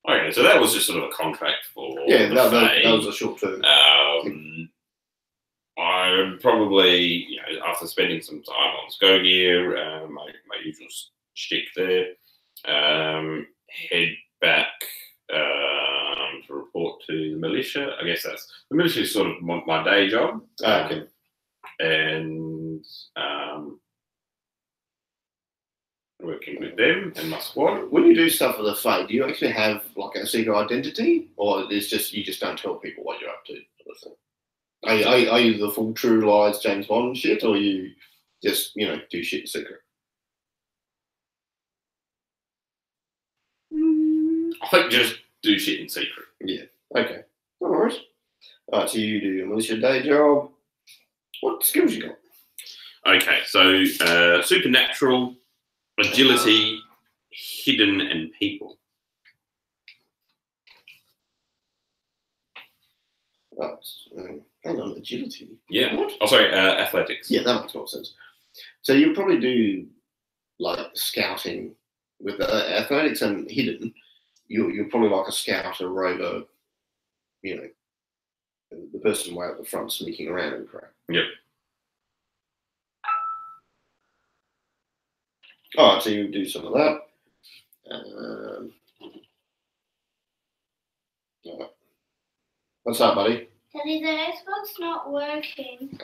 Okay, so that was just sort of a contract for that was a short term. I probably, after spending some time on Skogear, my usual shtick there, head back to report to the militia. I guess that's the militia is sort of my day job. Okay. And working with them and my squad. When you do stuff for the Fae, do you actually have like a secret identity, or it's just you just don't tell people what you're up to? Sort of thing? Are you the full True Lies James Bond shit, or you just do shit in secret? I just do shit in secret. Yeah. Okay. No worries. All right. So you do your militia day job. What skills you got? Okay. So supernatural, agility, hidden, and people. Hang on, agility. Yeah. What? Oh, sorry. Athletics. Yeah, that makes more sense. So you probably do like scouting with athletics and hidden. You're probably like a scout, a rover. The person way at the front sneaking around and crap. Yep. All right, so you do some of that. All right. What's up, buddy? Daddy, the Xbox not working.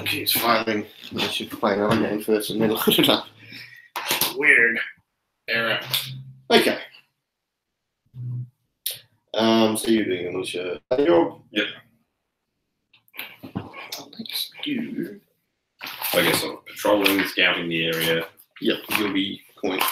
Okay, it's firing. I should play another game first and then load it up. Weird. Error. Okay. So you're doing a militia job? Yep. Let's do. I guess sort of patrolling, scouting the area. Yep, you'll be point.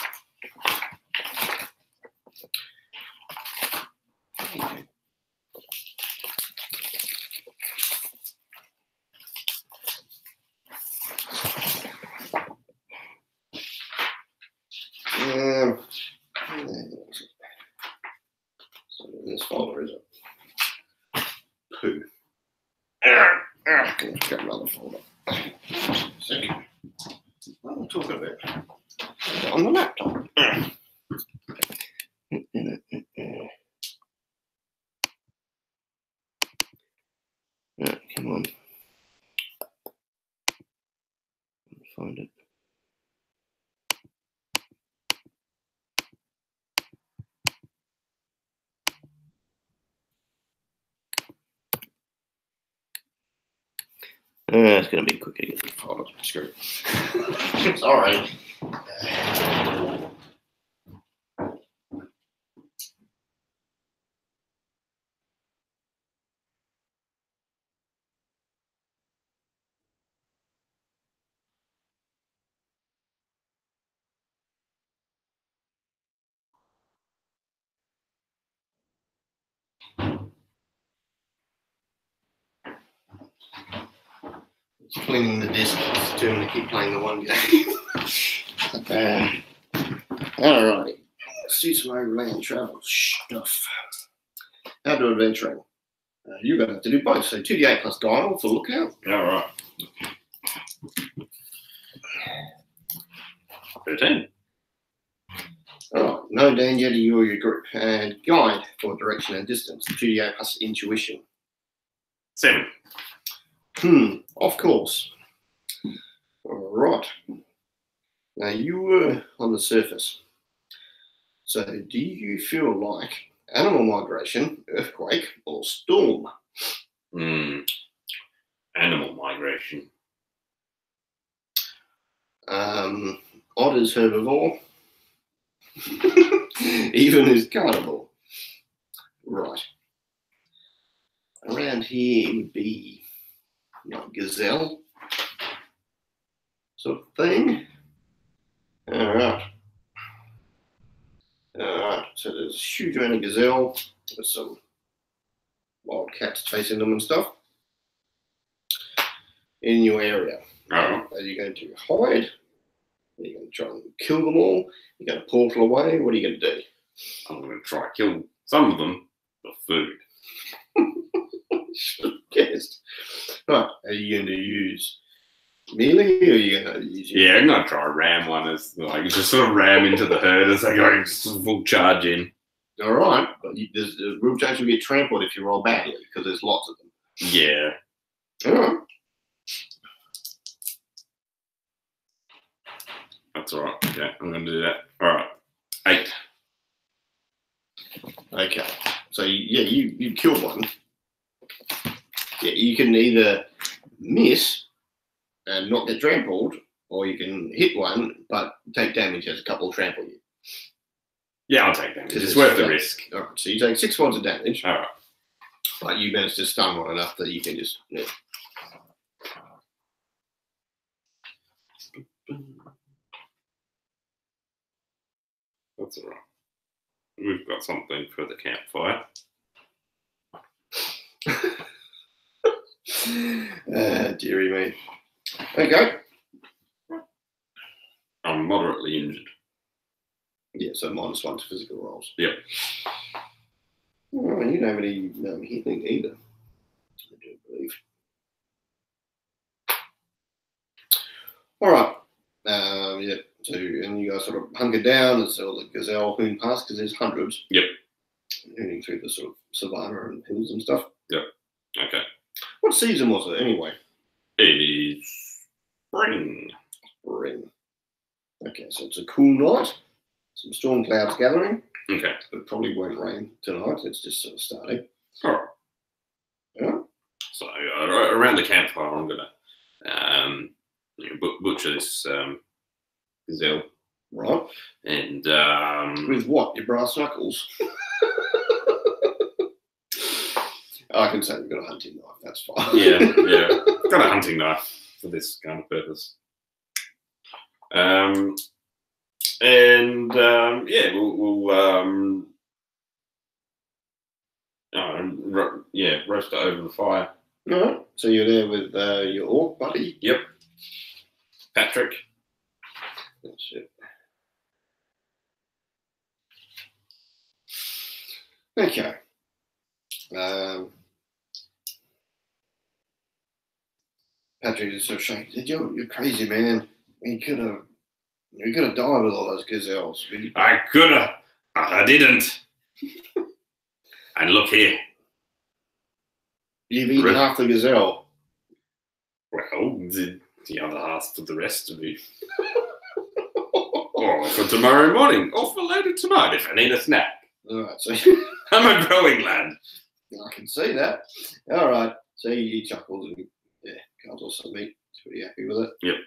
So this folder is a poo. I can get another folder. Second. What am I talking about? On the laptop. Come on. Find it. It's going to be quick to get the folder. Screw it. Sorry. Cleaning the disc too, and I keep playing the one game. Alright, let's do some overland travel stuff. Outdoor adventuring. You're going to have to do both. So 2d8 plus dial for lookout. Alright. 13. Alright, no danger to you or your group. And guide for direction and distance. 2d8 plus intuition. 7. Of course. All right. Now you were on the surface. So do you feel like animal migration, earthquake, or storm? Animal migration. Otters herbivore. Even his carnival. Right. Around here it would be like gazelle sort of thing. All right. So there's a huge amount of gazelle with some wild cats chasing them and stuff in your area. Are you going to hide? Are you going to try and kill them all? You're going to portal away? What are you going to do? I'm going to try to kill some of them for food. Should have guessed. Right. Are you going to use melee or are you going to use... Yeah, I'm going to try to ram one as, like, just sort of ram into the herd as they go full charge in. All right. But there's a real chance you'll get trampled if you roll badly because there's lots of them. Yeah. All right. That's all right. Okay, I'm going to do that. All right. 8. Okay. So, you killed one. Yeah, you can either miss and not get trampled, or you can hit one but take damage as a couple trample you. Yeah, I'll take damage. It's worth the risk. All right, so you take 6 points of damage. All right. But you managed to stun one enough that you can just... Yeah. That's all right. We've got something for the campfire. Dearie me. Okay. I'm moderately injured. Yeah, so -1 to physical rolls. Yep. Oh, you don't have any healing either, I do believe. All right. Yeah. So, and you guys sort of hunker down and so the gazelle hoon past because there's hundreds. Yep. Hooning through the sort of savannah and hills and stuff. Yep. Okay. What season was it anyway? It is spring. Spring. Okay, so it's a cool night. Some storm clouds gathering. Okay. It probably won't rain tonight. It's just sort of starting. All right. Yeah. So around the campfire, I'm gonna butcher this gazelle. Right. And with what? Your brass knuckles? I can say we've got a hunting knife. That's fine. Yeah. Got a hunting knife for this kind of purpose. We'll roast it over the fire. All right. So you're there with your orc buddy? Yep. Patrick. That's it. Okay. Patrick is so shaken. You're crazy, man. You could have died with all those gazelles. I could have. I didn't. And look here. You've eaten half the gazelle. Well, the other half for the rest of you. Or for tomorrow morning, or for later tonight if I need a snack. All right, so I'm a growing lad. I can see that. All right, so he chuckles and comes off some meat. He's pretty happy with it. Yep.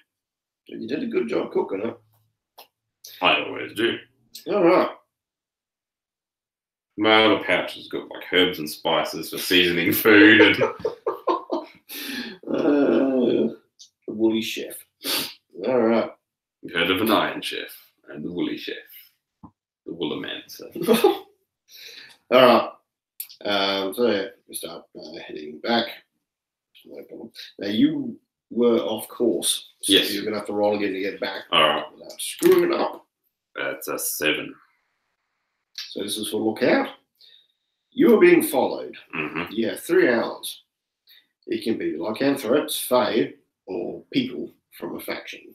You did a good job cooking it. I always do. All right. My other pouch has got like herbs and spices for seasoning food and the woolly chef. All right. You've heard of an Iron Chef and the Woolly Chef, the Woolamancer. All right. So we start heading back. No problem. Now you were off course. So yes. You're gonna have to roll again to get back. All right. Without screwing it up. That's a 7. So this is for lookout. You are being followed. Mm-hmm. You have 3 hours. It can be lycanthropes, fae, or people from a faction.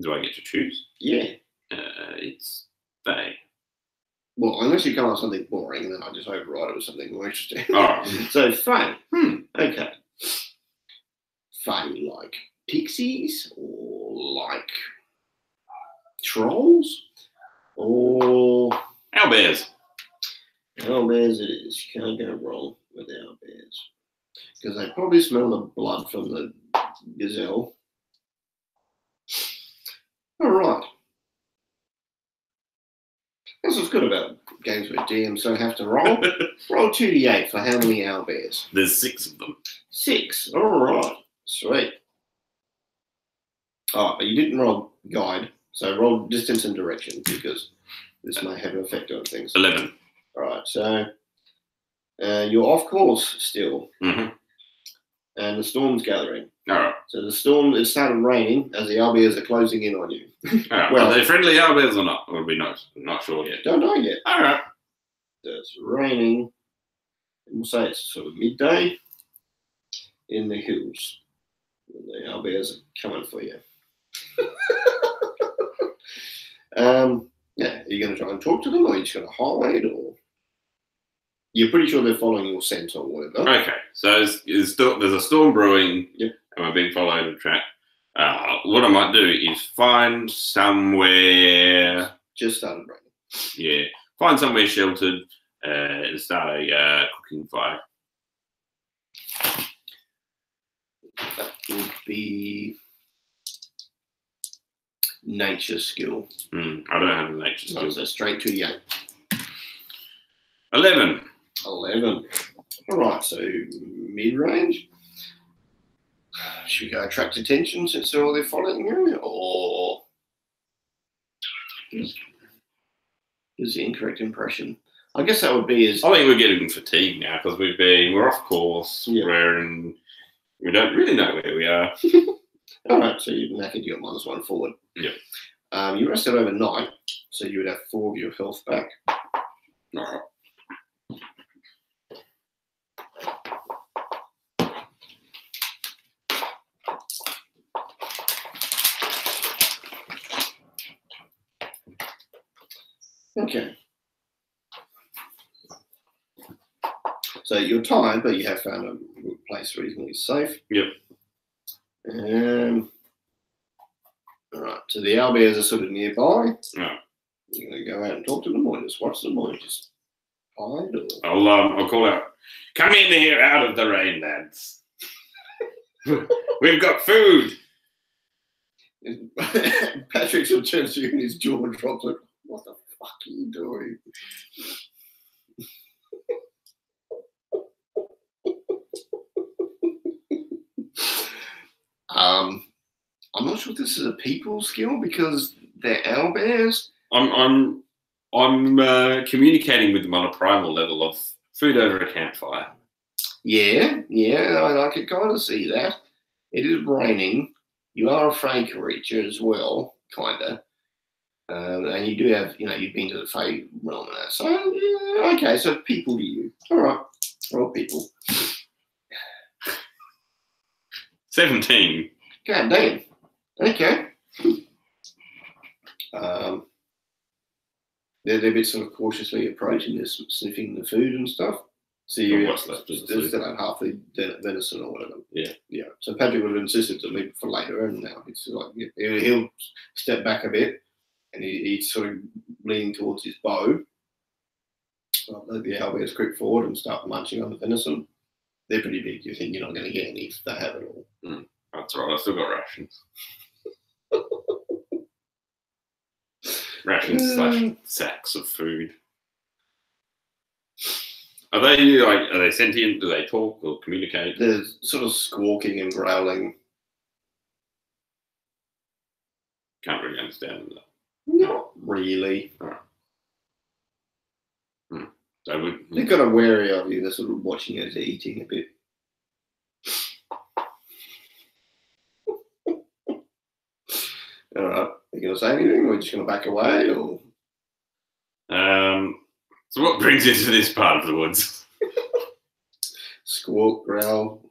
Do I get to choose? Yeah. It's fae. Well, unless you come up with something boring, then I just override it with something more interesting. All right. So fae. Okay. Fae like pixies or like trolls or Owlbears. owlbears it is. You can't go wrong with owlbears. Because they probably smell the blood from the gazelle. All right. That's what's good about games where DMs don't have to roll. Roll 2d8 for how many owlbears? There's 6 of them. 6. All right. Sweet. Oh, but you didn't roll guide, so roll distance and direction because this may have an effect on things. 11. All right, so you're off course still, Mm-hmm. and the storm's gathering. All right. So the storm, it started raining as the owlbears are closing in on you. All right. Well- Are they friendly owlbears or not? Would be nice. Not sure yet. Don't know yet. All right. So it's raining. We'll say it's sort of midday in the hills. The owlbears are coming for you. Yeah, are you going to try and talk to them, or are you just going to hide, or you're pretty sure they're following your scent or whatever? Okay. So there's a storm brewing. Yep. And we're being followed and tracked. What I might do is find somewhere. Just started raining. Yeah. Find somewhere sheltered and start a cooking fire. That would be nature skill. I don't have a nature So skill. it's straight to the 8. 11. 11. All right, so mid-range. Should we go attract attention since they're following you, or is the incorrect impression? I guess that would be as I think we're getting fatigued now because we're off course. Yeah. We don't really know where we are. all right. So you've knackered, you got -1 forward. Yeah. You rested overnight, so you would have 4 of your health back. All right. Okay. So you're tired, but you have found a place reasonably safe. Yep. All right. So the owlbears are sort of nearby. Yeah. You're going to go out and talk to them, or just watch them, or just hide, or I'll call out. Come in here out of the rain, lads. We've got food. Patrick sort of turns to you and his jaw drops. Like, what the fuck are you doing? I'm not sure if this is a people skill because they're owlbears. I'm communicating with them on a primal level of food over a campfire. Yeah, I could kind of see that. It is raining. You are a Fey creature as well, kind of. And you do have, you've been to the Fey realm and that. So, yeah, okay, so people to you. All right, well, people. 17. God damn. Okay. They're a bit sort of cautiously approaching this, sniffing the food and stuff. So you what's left of the still food? have half the venison or whatever. Yeah. Yeah. So Patrick would have insisted to leave it for later, and now it's like he'll step back a bit, and he's sort of leaning towards his bow. Let the owlbears creep forward and start munching on the venison. They're pretty big. You think you're not going to get any if they have it all. That's right. I've still got rations. Rations / sacks of food. Are they sentient? Do they talk or communicate? They're sort of squawking and growling. Can't really understand them. Not really. So They've got a wary of you. They're sort of watching you as they're eating a bit. All right. Are you going to say anything, or are you just going to back away, or? So what brings you to this part of the woods? Squawk, growl,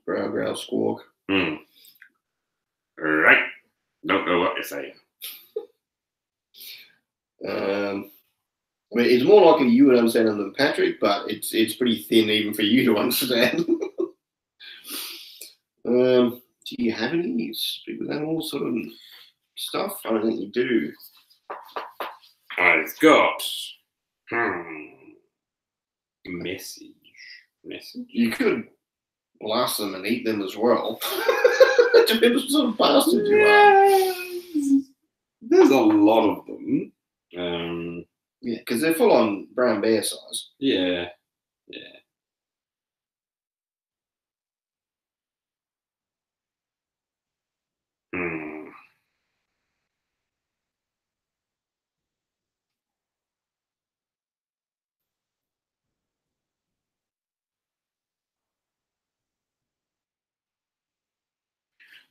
squawk. Right. Don't know what you're saying. I mean, it's more likely you would understand them than Patrick, but it's pretty thin even for you to understand. Do you have any speak with animals sort of stuff? I don't think you do. I've got message. You could blast them and eat them as well. It depends what sort of bastard you are. There's a lot of them. Yeah, because they're full on brown bear size. Yeah. Hmm.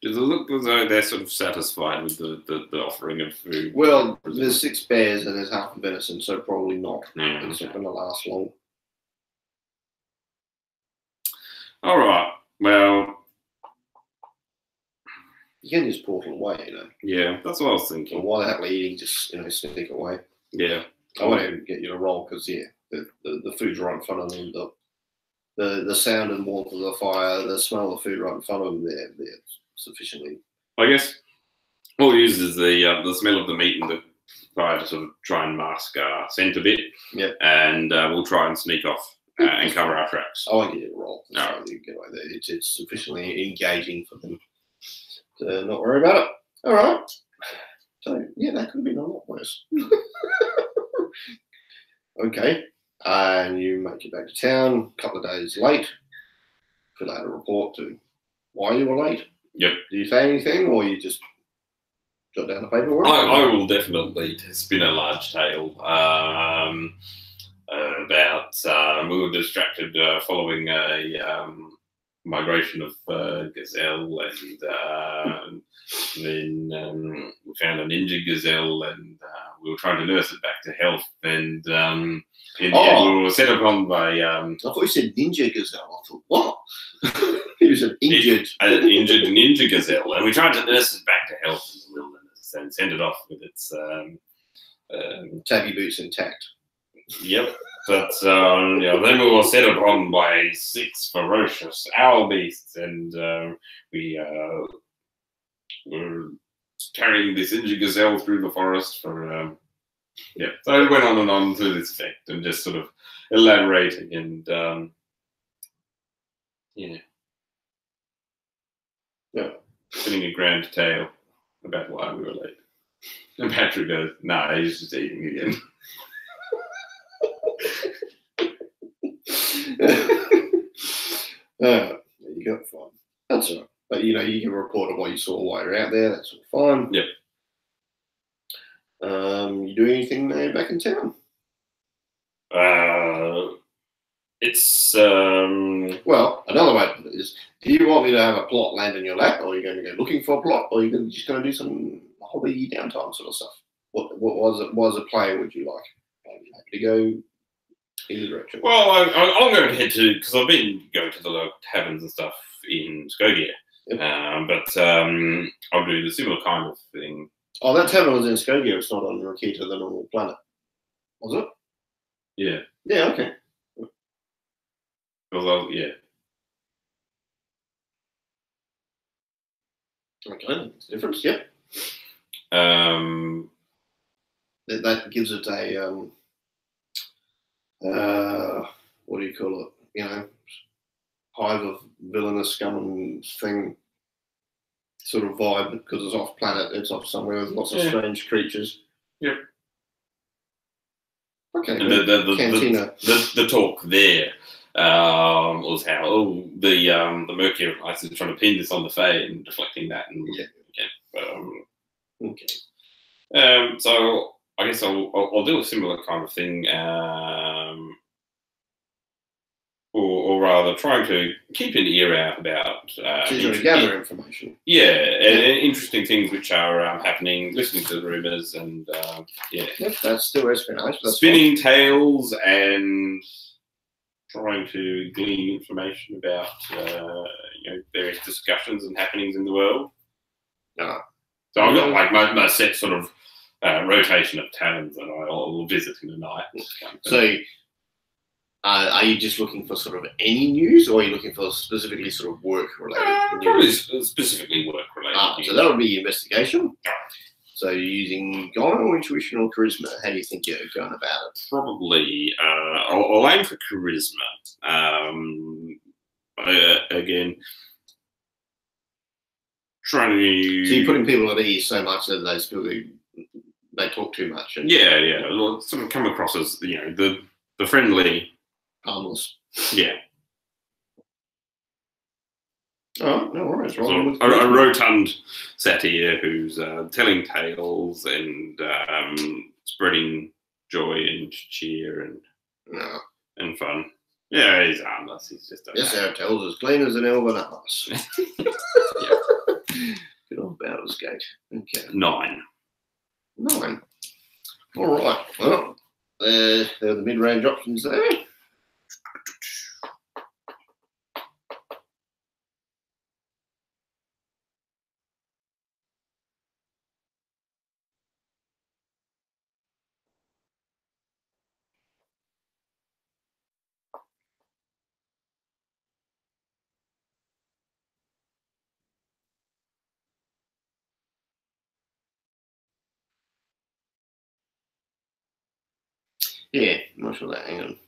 Does it look as though they're sort of satisfied with the offering of food? Well, there's 6 bears and there's half a venison, so probably not. Yeah, It's not going to last long. All right. Well, You can just portal away, yeah, that's what I was Well, thinking. while they're happily eating, just sneak away. Yeah. I won't even get you to roll because the food's right in front of them. The sound and warmth of the fire, the smell of the food right in front of them, they're sufficiently. I guess what we use is the smell of the meat and the fire to sort of try and mask our scent a bit. Yeah. And we'll try and sneak off and cover our tracks. I won't get you to roll. No. So you get away there. It's sufficiently engaging for them to not worry about it. All right. So yeah, that could have been a lot worse. Okay. And you make it back to town a couple of days late. Fill out a report to why you were late. Yep. Do you say anything, or you just jot down the paperwork? I will definitely spin a large tale about we were distracted following a migration of gazelle, and then we found a ninja gazelle, and we were trying to nurse it back to health, and in the end we were set upon by I thought you said ninja gazelle. I thought, what? He was an injured. an injured ninja gazelle, and we tried to nurse it back to health in the wilderness and send it off with its Tabby boots intact. Yep. But then we were set upon by 6 ferocious owl beasts, and we were carrying this injured gazelle through the forest for So it went on and on to this effect, and just sort of elaborating and spinning a grand tale about why we were late. And Patrick goes, "Nah, he's just eating again." You got fine. That's all right. But you can report on what you saw while you're out there. That's all fine. Yep. You do anything there back in town? It's Well, another way to put it is: do you want me to have a plot land in your lap, or are you going to go looking for a plot, or are you just going to do some hobby downtime sort of stuff? What was a play would you like? Are you happy to go either direction? Well, I'm going to head to, because I've been going to the local taverns and stuff in Skogia. Yep. I'll do the similar kind of thing. Oh, that tavern was in Skogia. It's not on Rakita, the normal planet. Was it? Yeah. Yeah, okay. Yeah. Okay, that's the difference. Yep. That gives it a what do you call it? Hive of villainous scum and thing sort of vibe, because it's off planet. It's off somewhere with lots of strange creatures. Yep. Okay. And Cantina. the talk there was how the Mercury Ice is trying to pin this on the Fae and deflecting that, and Okay. so I guess I'll do a similar kind of thing, or rather trying to keep an ear out about So you're trying to gather information. and interesting things which are happening, listening to the rumours, and Yep, that's still espionage. That's spinning tales and trying to glean information about various discussions and happenings in the world. Ah. So I've got like my set sort of rotation of taverns that I'll visit in the night. So, are you just looking for sort of any news, or are you looking for specifically sort of work related? Probably specifically work related. So that would be investigation. So you're using guile or intuition or charisma? How do you think you're going about it? Probably I'll aim for charisma. Again, trying to. So you're putting people at ease so much that they feel they talk too much. And Yeah. Well, sort of come across as the friendly, harmless. Yeah. Oh, no worries. Sort of a rotund satyr who's telling tales and spreading joy and cheer and fun. Yeah, he's harmless. He's just this our tells as clean as an elven ass. Yeah. Good old Baldur's Gate. Okay. 9. All right. Well, there are the mid-range options there. Yeah, I'm not sure that. Hang on.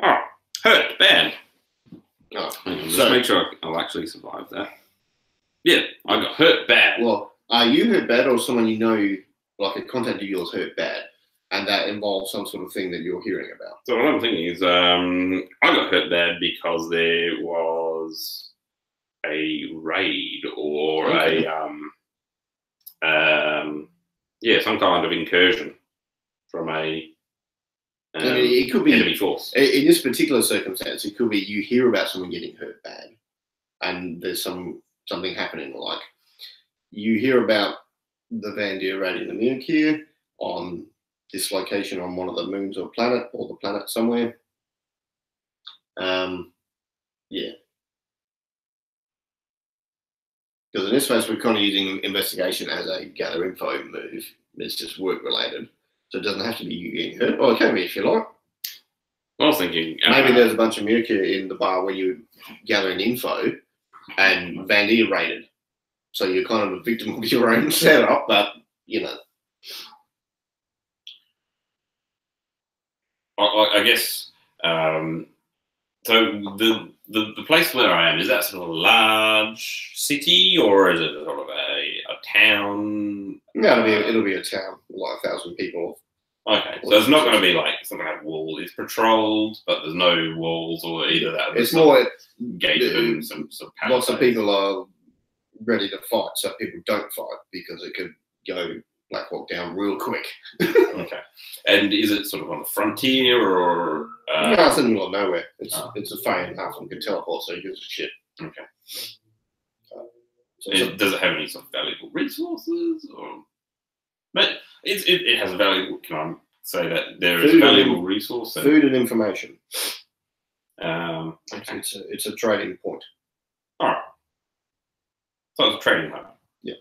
Oh, hurt bad. Oh, Just make sure I'll actually survive that. Yeah, I got hurt bad. Well, are you hurt bad, or someone you know, like a contact of yours, hurt bad, and that involves some sort of thing that you're hearing about? So what I'm thinking is, I got hurt bad because there was a raid or some kind of incursion from a it could be enemy force. In this particular circumstance, it could be you hear about someone getting hurt bad, and there's something happening. Like you hear about the Vandir raiding the Mirkir on this location on one of the moons or planet, or the planet somewhere. Yeah. Because in this case, we're kind of using investigation as a gather info move. It's just work related. So it doesn't have to be you getting hurt. Well, it can be if you like. I was thinking... Maybe there's a bunch of Mirkir in the bar where you're gathering info and Vandir raided. So you're kind of a victim of your own setup, but, I guess... so the place where I am, is that sort of a large city, or is it sort of a town? No, it'll be a town, like 1,000 people. Okay, so it's not going to be like, it's not going to have walls. It's patrolled, but there's no walls or either that. It's more gated and some lots of people are ready to fight, so people don't fight because it could go Black Hawk down real quick. Okay, and is it sort of on the frontier or? No, it's in the middle of nowhere. It's a Fey and half and can teleport, so he gives a shit. Okay. Does it have any sort of valuable resources, or? But it has a valuable. Can I say that there is a valuable resource? Food and information. Okay. It's a trading point. All right. So it's a trading hub. Yeah.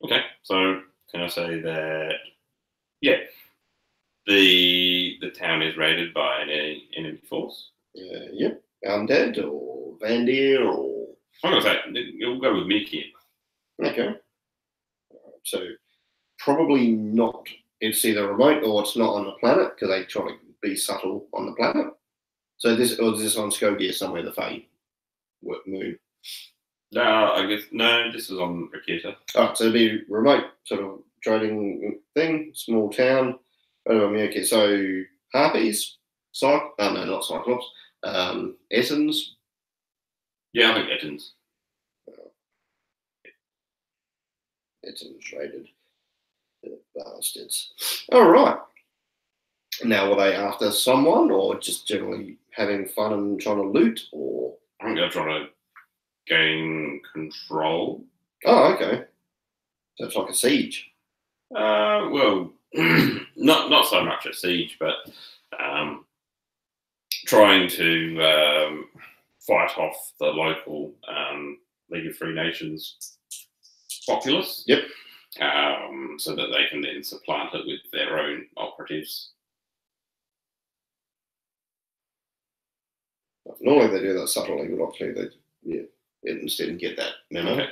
Okay. So can I say that? Yeah. The town is raided by an enemy force. Yep. Undead or Vandir or. I'm gonna say it'll go with Mickey. Okay. So probably not. It's either remote or it's not on the planet because they try to be subtle on the planet. So is this on Skogia somewhere, the Fey moon? No, I guess no. This is on Rakita. Oh, so it'd be remote sort of trading thing, small town. Okay, so Harpies, no, not Cyclops. Essens. Yeah, I think Ettins. Ettins raided. The bastards. All right. Now, were they after someone, or just generally having fun and trying to loot, or? I think they're trying to gain control. Oh, okay. So it's like a siege. Well, not so much a siege, but trying to fight off the local League of Free Nations populace. Yep. So that they can then supplant it with their own operatives. Normally they do that subtly, but obviously they instead get that memo. Okay.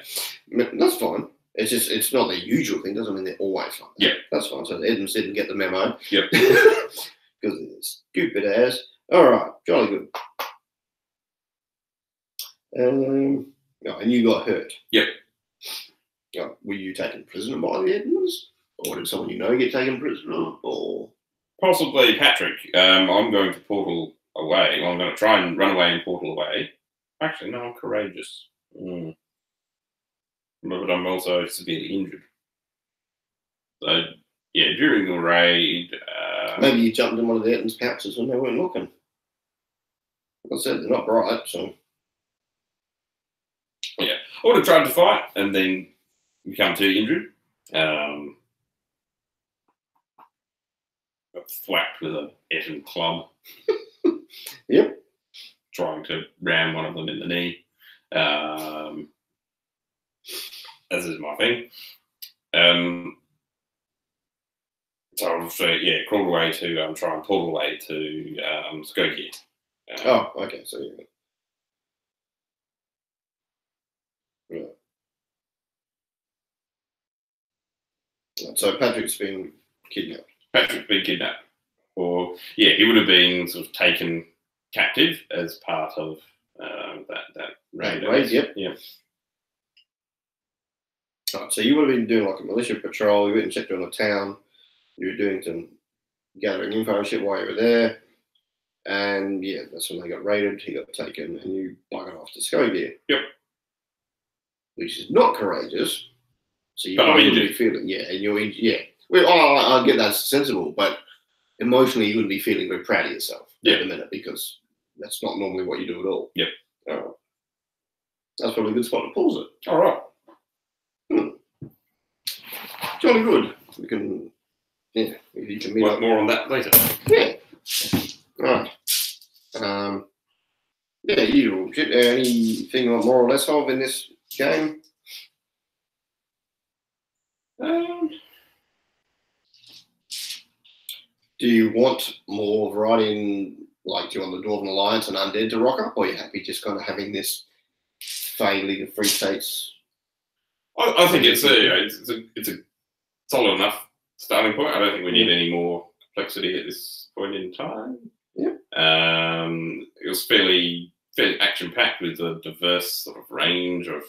That's fine. It's just it's not the usual thing. Doesn't mean they're always like that. Yeah, that's fine. So Edmonds didn't get the memo. Yep. Because it's stupid ass. All right, jolly good. No, and you got hurt. Yep. Were you taken prisoner by the Edmonds? Or did someone you know get taken prisoner? Or Possibly Patrick. I'm going to portal away. Well, I'm going to try and run away and portal away. Actually, no, I'm courageous. But I'm also severely injured. So, yeah, during the raid... maybe you jumped in one of the Edmonds' pouches when they weren't looking. Like I said, they're not bright, so... Yeah, I would have tried to fight and then become too injured. Got thwacked with an Eton club. Yep. Trying to ram one of them in the knee. As is my thing. So I've crawled away to try and pull away to Skokie. Oh, okay, so yeah. So Patrick's been kidnapped. Patrick's been kidnapped. Or, yeah, he would have been sort of taken captive as part of that raid. Yep. Right, so you would have been doing like a militia patrol, you went and checked on a town, you were doing some gathering info and shit while you were there, and yeah, that's when they got raided, he got taken, and you buggered off to Skokie. Yep. Which is not courageous. So you but wouldn't be feeling, and you're, well, I get that's sensible, but emotionally you wouldn't be feeling very proud of yourself at the minute, because that's not normally what you do at all. Yep. That's probably a good spot to pause it. All right. Jolly good. We can, maybe you can meet up. More on that later. Yeah. Right. Usual shit. Anything you want more or less of in this game? Do you want more variety in, like, do you want the Dwarven Alliance and Undead to rock up, or are you happy just kind of having this Fey League of Free States? I think it's a solid enough starting point. I don't think we need any more complexity at this point in time. Yeah. It was fairly action packed with a diverse sort of range of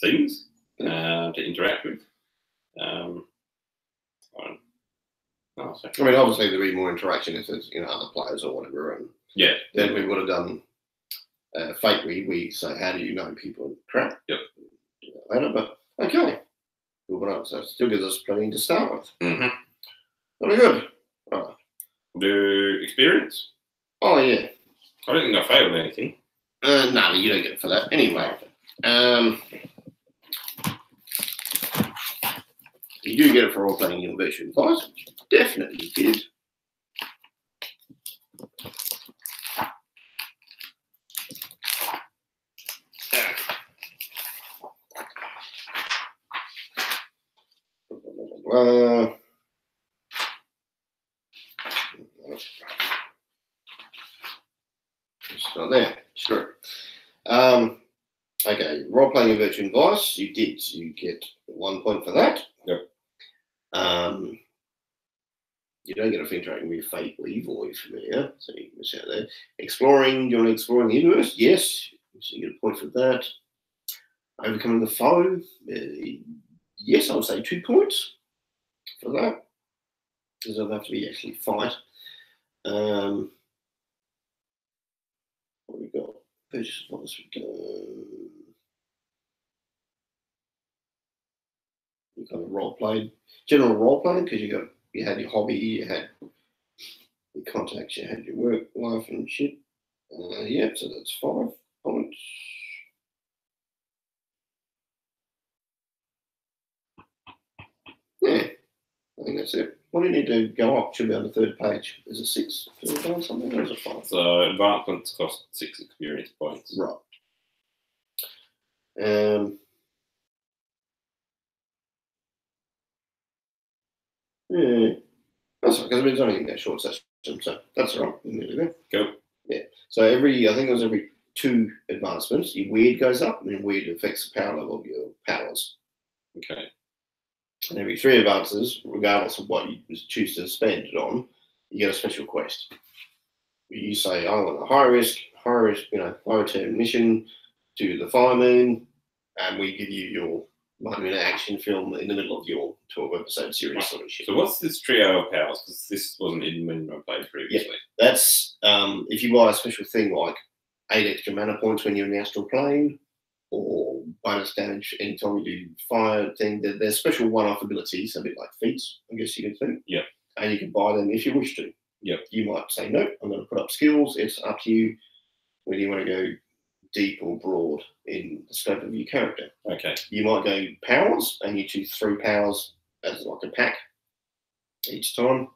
things to interact with. I mean, obviously there'd be more interaction if there's other players or whatever, and then we would have done Fate. We say, how do you know people and crap? Yep. Later, but okay. So it still gives us plenty to start with. Mm-hmm. Very good. All right. Do experience? Oh yeah. I don't think I failed anything. No, you don't get it for that anyway. You do get it for role playing innovation advice. Definitely did. It's not there. Sure. Okay, role playing and virtue advice. You did. You get 1 point for that. Yep. You don't get a thing tracking with Fate or Evil if you're familiar, so you can miss out there. Exploring. Do you want to explore the universe? Yes. So you get a point for that. Overcoming the foe. Yes, I would say 2 points for that, because it'll have to be actually fight. What we got? What else we got? We kind of role played, general role playing, because you had your hobby, you had your contacts, you had your work life and shit. Yeah, so that's 5 points. Yeah, I think that's it. What do you need to go up? Should be on the 3rd page. Is it 6 to advance something, or is it 5? So advancements cost 6 experience points. Right. Yeah, that's right, because it's only a short session, so that's all right. Nearly there. Cool. Yeah. So I think it was every 2 advancements, your weird goes up, and weird affects the power level of your powers. Okay. And every 3 advances, regardless of what you choose to spend it on, you get a special quest. You say, I want a high risk, priority mission to the Fireman, and we give you your 1-minute action film in the middle of your 12-episode series sort of shit. So what's this trio of powers? Because this wasn't in when I played previously. That's if you buy a special thing like 8 extra mana points when you're in the astral plane, or bonus damage anytime you do fire thing. There's special one-off abilities, a bit like feats, I guess you could think. Yep. And you can buy them if you wish to. Yep. You might say, no, I'm going to put up skills. It's up to you whether you want to go deep or broad in the scope of your character. Okay. You might go powers, and you choose 3 powers as like a pack each time.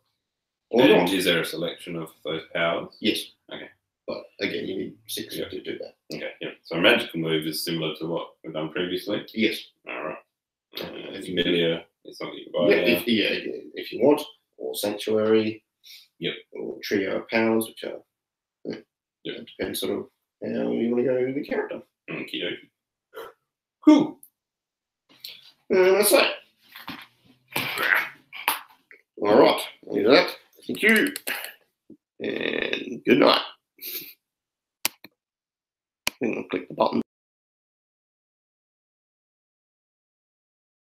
Or And not. is there a selection of those powers? Yes. Okay. But again, you need 6 to do that. Okay, yeah. So a magical move is similar to what we've done previously. Yes. All right. Familiar is something you can buy. If you want, or sanctuary. Yep. Or trio of powers, which are it depends sort of how you want to go with the character. Okie dokie. Cool. That's it. All right. I'll do that. Thank you. And good night. I think I'll click the button.